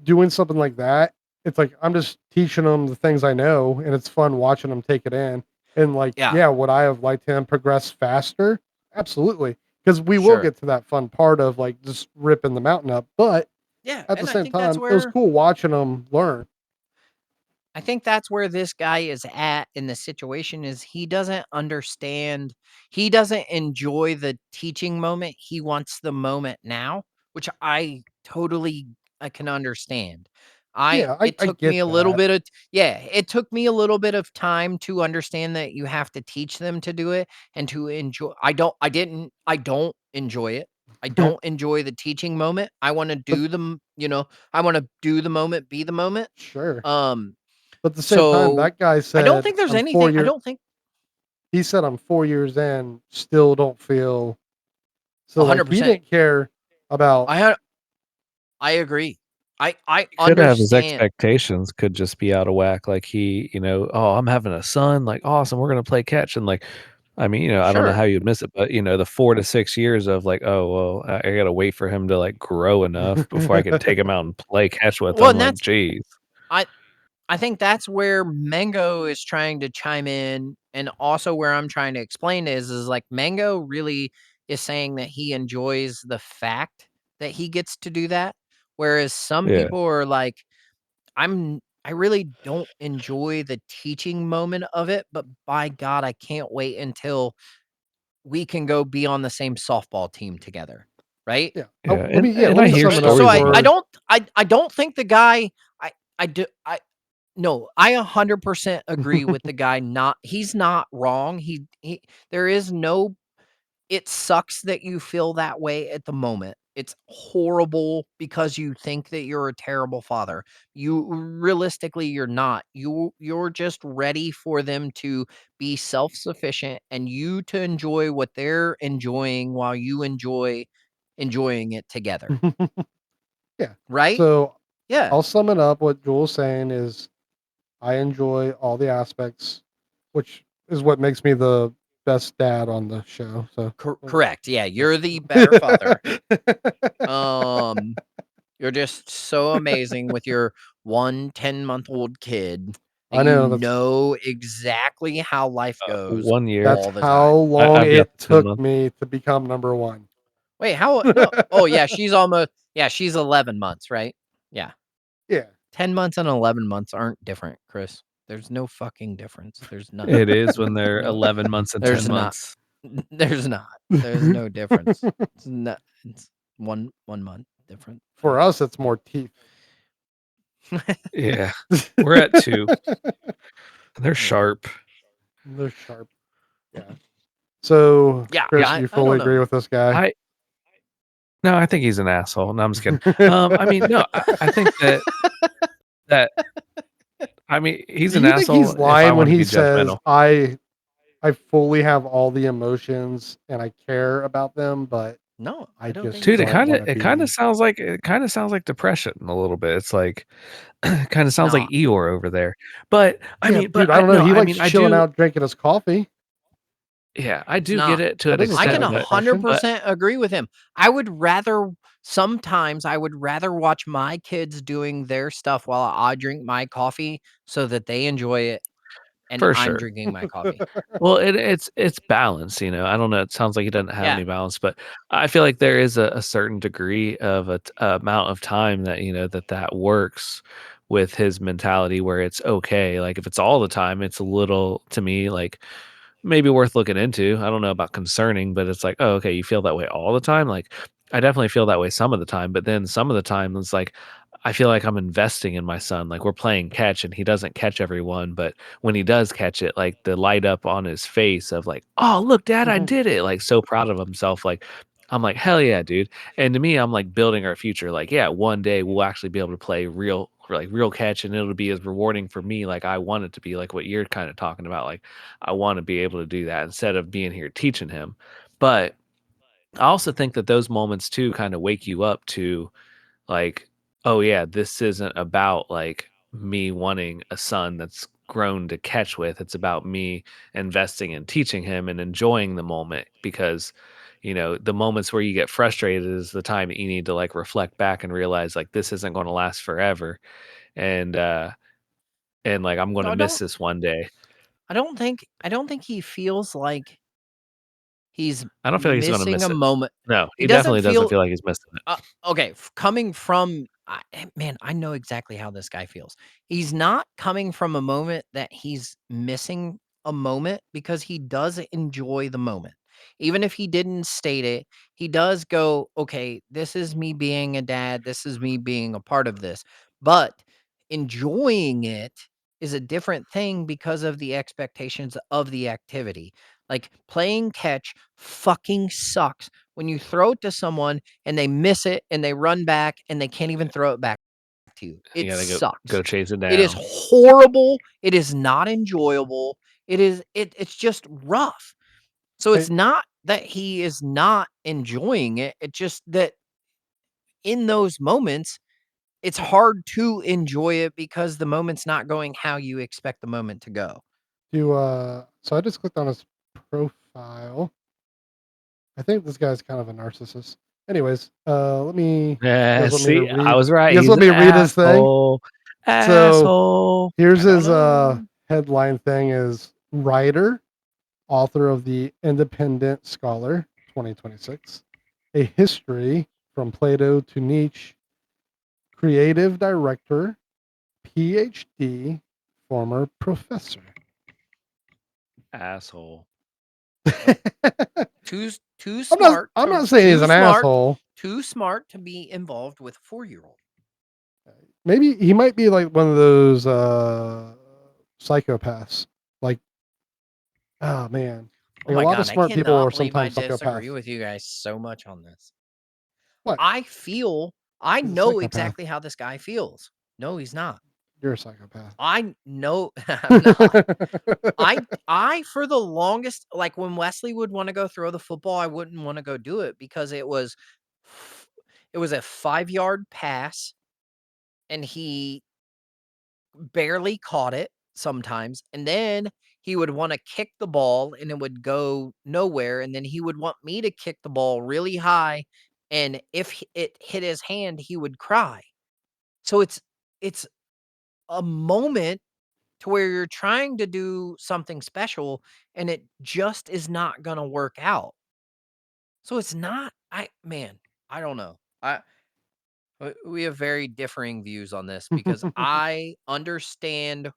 doing something like that, it's like I'm just teaching them the things I know, and it's fun watching them take it in. And like, Yeah. yeah, would I have liked him progress faster? Absolutely, because we will Sure. get to that fun part of like just ripping the mountain up. But Yeah, at the and I same think that's time, it was where cool watching them learn. I think that's where this guy is at in the situation is he doesn't understand. He doesn't enjoy the teaching moment. He wants the moment now, which I can understand. Yeah, It I took me get a little that. bit of it took me a little bit of time to understand that you have to teach them to do it and to enjoy. I don't enjoy it. I don't enjoy the teaching moment. I want to But do them, I want to do the moment, be the moment. sure. Um But at the same time, so that guy I don't said, think there's "I'm 4 anything I year." don't think He said, "I'm 4 years in, still don't feel." So like he 100%. didn't care about. I I agree. I Could have his understand. expectations could just be out of whack. Like he, oh, I'm having a son. Like, awesome. We're gonna play catch. And like, I mean, I don't know how Sure. you'd miss it, but the 4 to 6 years of like, oh well, I gotta wait for him to like grow enough before I can take him out and play catch with Well, him. and Like, that's geez. I I think that's where Mango is trying to chime in, and also where I'm trying to explain is like Mango really is saying that he enjoys the fact that he gets to do that, whereas some Yeah. people are like, I really don't enjoy the teaching moment of it, but by God, I can't wait until we can go be on the same softball team together, right? Yeah. Oh, Yeah. And let I me hear sum it up So stories about I it. for. don't I don't think the guy I do I no, I 100% agree with the guy he's not wrong. He there is no it sucks that you feel that way at the moment. It's horrible because you think that you're a terrible father. You realistically you're not. You're just ready for them to be self-sufficient and you to enjoy what they're enjoying while you enjoying it together. Yeah. Right? So Yeah. I'll sum it up. What Joel's saying is I enjoy all the aspects, which is what makes me the best dad on the show. So Correct. Yeah, you're the better father. Um You're just so amazing with your 10-month-old kid that I you know know exactly how life goes 1 year. that's all the how time. long I've got it the 10 took month. me to become number one. Wait, how no. Oh, yeah, she's 11 months, right? Yeah. Yeah. 10 months and 11 months aren't different, Chris. There's no fucking difference. There's none. It is when they're No. 11 months and There's 10 not. months. There's not. There's no difference. It's not it's 1 month different. For us, it's more teeth. Yeah. We're at 2. They're sharp. They're sharp. Yeah. So, Yeah, Chris, you I fully don't know. agree with this guy? No, I think he's an asshole. No, I'm just kidding. I mean, no, I think that I mean, he's Do an you think asshole he's if I lying when want to he be says, judgmental. I fully have all the emotions and I care about them, but No, I I don't think just Dude, he's don't lying. want to it kinda be. sounds like depression a little bit. It's like kinda It's sounds like not. Eeyore over there. But I Yeah, mean, but dude, I I don't know. no, He I likes mean, I chilling do out, drinking his coffee. yeah, I It's do get not. it to That an doesn't I sound can extent, like depression. but 100% agree with him. I would rather sometimes I would rather watch my kids doing their stuff while I drink my coffee so that they enjoy it and for I'm sure. drinking my coffee. Well, it's balance, I don't know, it sounds like he doesn't have Yeah. any balance, but I feel like there is a certain degree of amount of time that, that works with his mentality where it's okay. Like, if it's all the time, it's a little, to me, like, maybe worth looking into. I don't know about concerning, but it's like, "Oh, okay, you feel that way all the time?" Like, I definitely feel that way some of the time, but then some of the time, it's like, I feel like I'm investing in my son. Like we're playing catch and he doesn't catch everyone, but when he does catch it, like the light up on his face of like, "Oh, look, dad, I did it." Like so proud of himself. Like I'm like, "Hell yeah, dude." And to me, I'm like building our future. Like, yeah, one day we'll actually be able to play real catch and it'll be as rewarding for me like I want it to be, like what you're kind of talking about. Like I want to be able to do that instead of being here teaching him. But I also think that those moments too kind of wake you up to like, oh yeah, this isn't about like me wanting a son that's grown to catch with. It's about me investing in teaching him and enjoying the moment because the moments where you get frustrated is the time that you need to like reflect back and realize like this isn't going to last forever and like I'm going So to miss this one day. I don't think he feels like he's I don't feel like he's going to missing miss a it. moment. No, He he doesn't definitely doesn't feel feel like he's missing it. okay, coming from man, I know exactly how this guy feels. He's not coming from a moment that he's missing a moment because he does enjoy the moment. Even if he didn't state it, he does go, okay, this is me being a dad. This is me being a part of this. But enjoying it is a different thing because of the expectations of the activity. Like playing catch fucking sucks when you throw it to someone and they miss it and they run back and they can't even throw it back to you. You It got to go sucks. chase it It is down. horrible. It is not enjoyable. It's just rough. So Hey, it's not that he is not enjoying it. It's just that in those moments, it's hard to enjoy it because the moment's not going how you expect the moment to go. so I just clicked on his profile. I think this guy's kind of a narcissist. Anyways, you Yeah, guys want me to see, I read was right. you guys He's want an me to read his thing? asshole. So Asshole. here's I don't his know. headline thing is writer, author of the Independent Scholar 2026, a history from Plato to Nietzsche, creative director, PhD, former professor. Asshole. Too I'm not saying he's an asshole. too smart to be involved with a 4-year-old. Maybe he might be like one of those psychopaths. Like, oh man. Oh Like a my lot of god, I smart people are cannot believe I sometimes disagree psychopaths. with you guys so much on this. What? I He's a know psychopath. exactly how this guy feels. No, he's not. You're a psychopath. I know I'm not. I for the longest, like when Wesley would want to go throw the football, I wouldn't want to go do it because it was a 5-yard pass and he barely caught it sometimes. And then he would want to kick the ball and it would go nowhere. And then he would want me to kick the ball really high. And if it hit his hand, he would cry. So it's a moment to where you're trying to do something special and it just is not going to work out. So it's not I don't know. We have very differing views on this because I understand.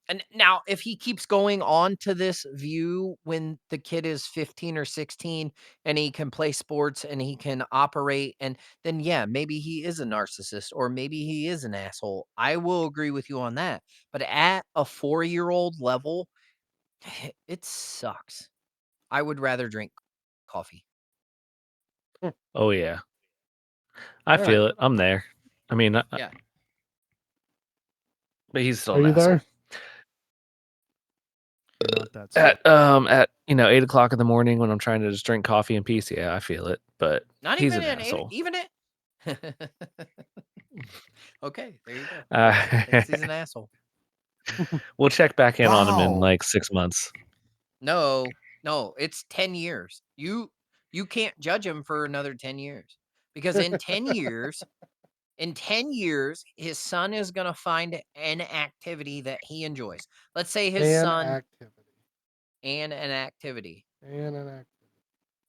And now, if he keeps going on to this view when the kid is 15 or 16 and he can play sports and he can operate, and then, yeah, maybe he is a narcissist or maybe he is an asshole. I will agree with you on that. But at a 4-year-old level, it sucks. I would rather drink coffee. Oh yeah. I All right. feel it. I'm there. I mean, Yeah. but he's still Are an you asshole. there? You're not that smart. At 8 o'clock in the morning when I'm trying to just drink coffee in peace, yeah, I feel it. But Not he's even an asshole. even it. Okay, there you go. Uh, He thinks he's an asshole. we'll check back in on him in Wow. like 6 months. No, it's 10 years. You can't judge him for another 10 years because in 10 years, his son is going to find an activity that he enjoys. Let's say his An son activity. and an activity. And an activity.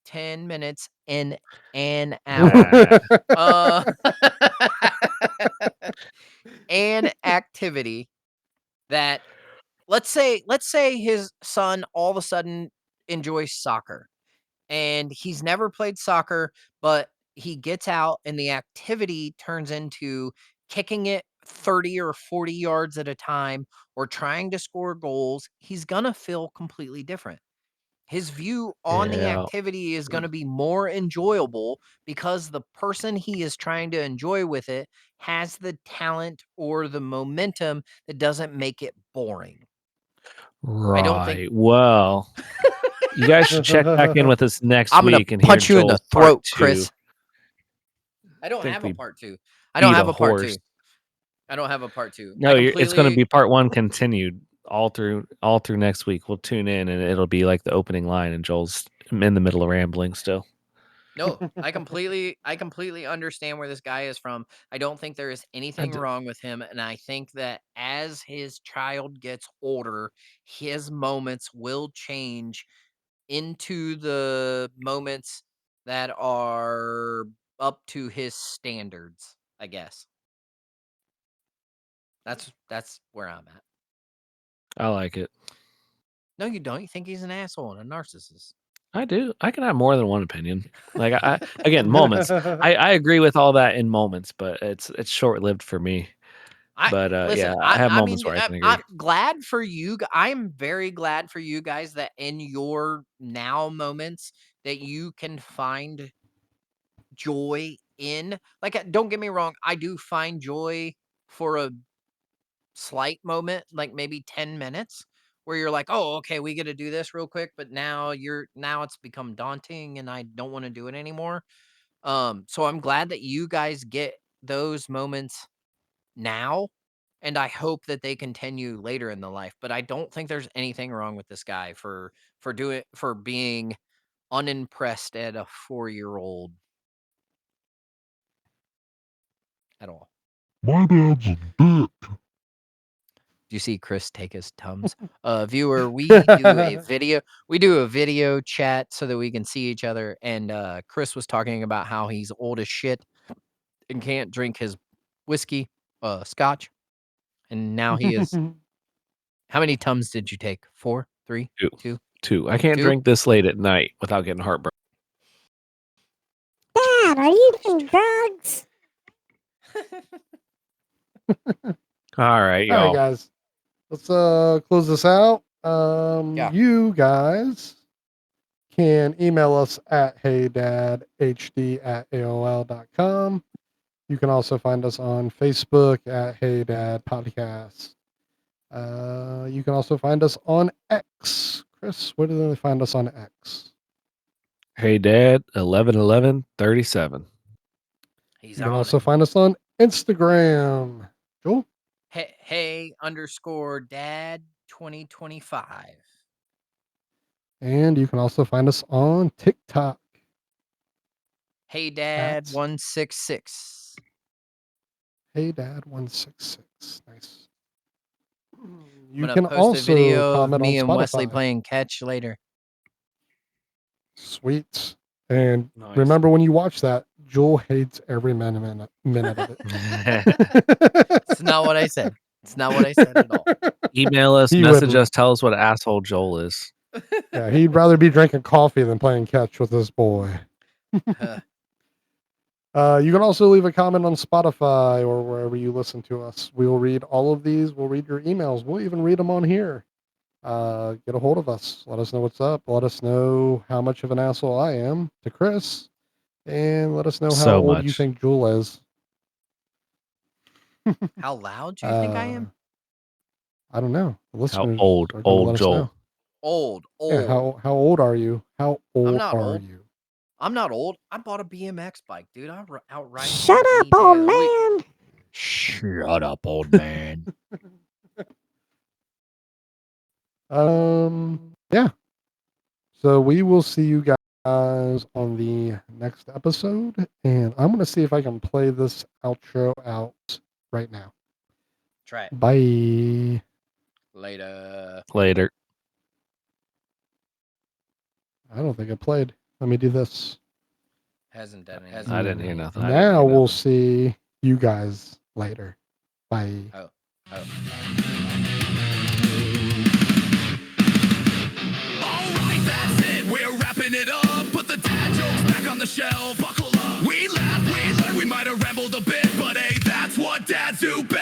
10 minutes in an hour. Uh, Uh, an activity that let's say his son all of a sudden enjoys soccer and he's never played soccer, but he gets out and the activity turns into kicking it 30 or 40 yards at a time or trying to score goals, he's going to feel completely different. His view on the Yeah. activity is going to be more enjoyable because the person he is trying to enjoy with it has the talent or the momentum that doesn't make it boring. I don't think. Right. Well, you guys should check back in with us next I'm going week to and hear punch you in the Joel's part throat, 2. Chris. I don't think have a we part 2. I don't beat have a a part 2. horse. I don't have a part 2. No, it's going to be part 1 continued all through next week. We'll tune in and it'll be like the opening line and Joel's in the middle of rambling still. No, I completely understand where this guy is from. I don't think there is anything wrong with him, and I think that as his child gets older, his moments will change into the moments that are up to his standards, I guess. That's where I'm at. I like it. No, you don't. You think he's an asshole and a narcissist. I do. I can have more than one opinion. Like I again, moments. I agree with all that in moments, but it's short-lived for me. But Listen, yeah, I have moments mean, where I can agree. I'm glad for you. I'm very glad for you guys that in your now moments that you can find joy in. Like, don't get me wrong, I do find joy for a slight moment, like maybe 10 minutes, where you're like, oh, okay, we got to do this real quick. But now it's become daunting and I don't want to do it anymore. So I'm glad that you guys get those moments now, and I hope that they continue later in the life. But I don't think there's anything wrong with this guy for being unimpressed at a 4-year-old at all. My dad's a dick. Do you see Chris take his Tums? Viewer, we do a video chat so that we can see each other. And Chris was talking about how he's old as shit and can't drink his whiskey, scotch. And now he is. How many Tums did you take? 4, 3, 2? 2. I can't 2? drink this late at night without getting heartburn. Dad, are you doing drugs? All right, y'all. All right, guys. Let's close this out. You guys can email us at heydadhd@aol.com. You can also find us on Facebook at Hey Dad Podcast. You can also find us on X. Chris, where do they find us on X? Hey Dad, 111137. You can also find us on Instagram. Joel? Hey_dad 2025. And you can also find us on TikTok. Hey Dad 166. Hey Dad 166. Nice. You I'm can gonna post also a video of comment me on and Wesley Spotify. playing catch later. Sweet. And Nice. remember, when you watch that, Joel hates every minute of it. It's not what I said. It's not what I said at all. Email us, He message wouldn't. us, tell us what asshole Joel is. Yeah, he'd rather be drinking coffee than playing catch with this boy. You can also leave a comment on Spotify or wherever you listen to us. We will read all of these. We'll read your emails. We'll even read them on here. Get a hold of us. Let us know what's up. Let us know how much of an asshole I am to Chris. And let us know how old you think Jewel is. How loud do you think I am? I don't know. The listeners How old? are gonna Old let us Joel. know. Old. Yeah, how old are you? How old not are old. you? I'm not old. I bought a BMX bike, dude. I outright. Shut up, old man. Shut up, old man. Yeah. So we will see you guys on the next episode, and I'm gonna see if I can play this outro out right now. Try it. Bye. Later. I don't think I played. Let me do this. Hasn't done anything. I didn't hear nothing. Now we'll see you guys later. Bye. Oh. Alright, that's it. We're wrapping it up. Put the dad jokes back on the shelf. Buckle up. We laugh, we learn. We might have rambled a bit, but hey, that's what dad stupid.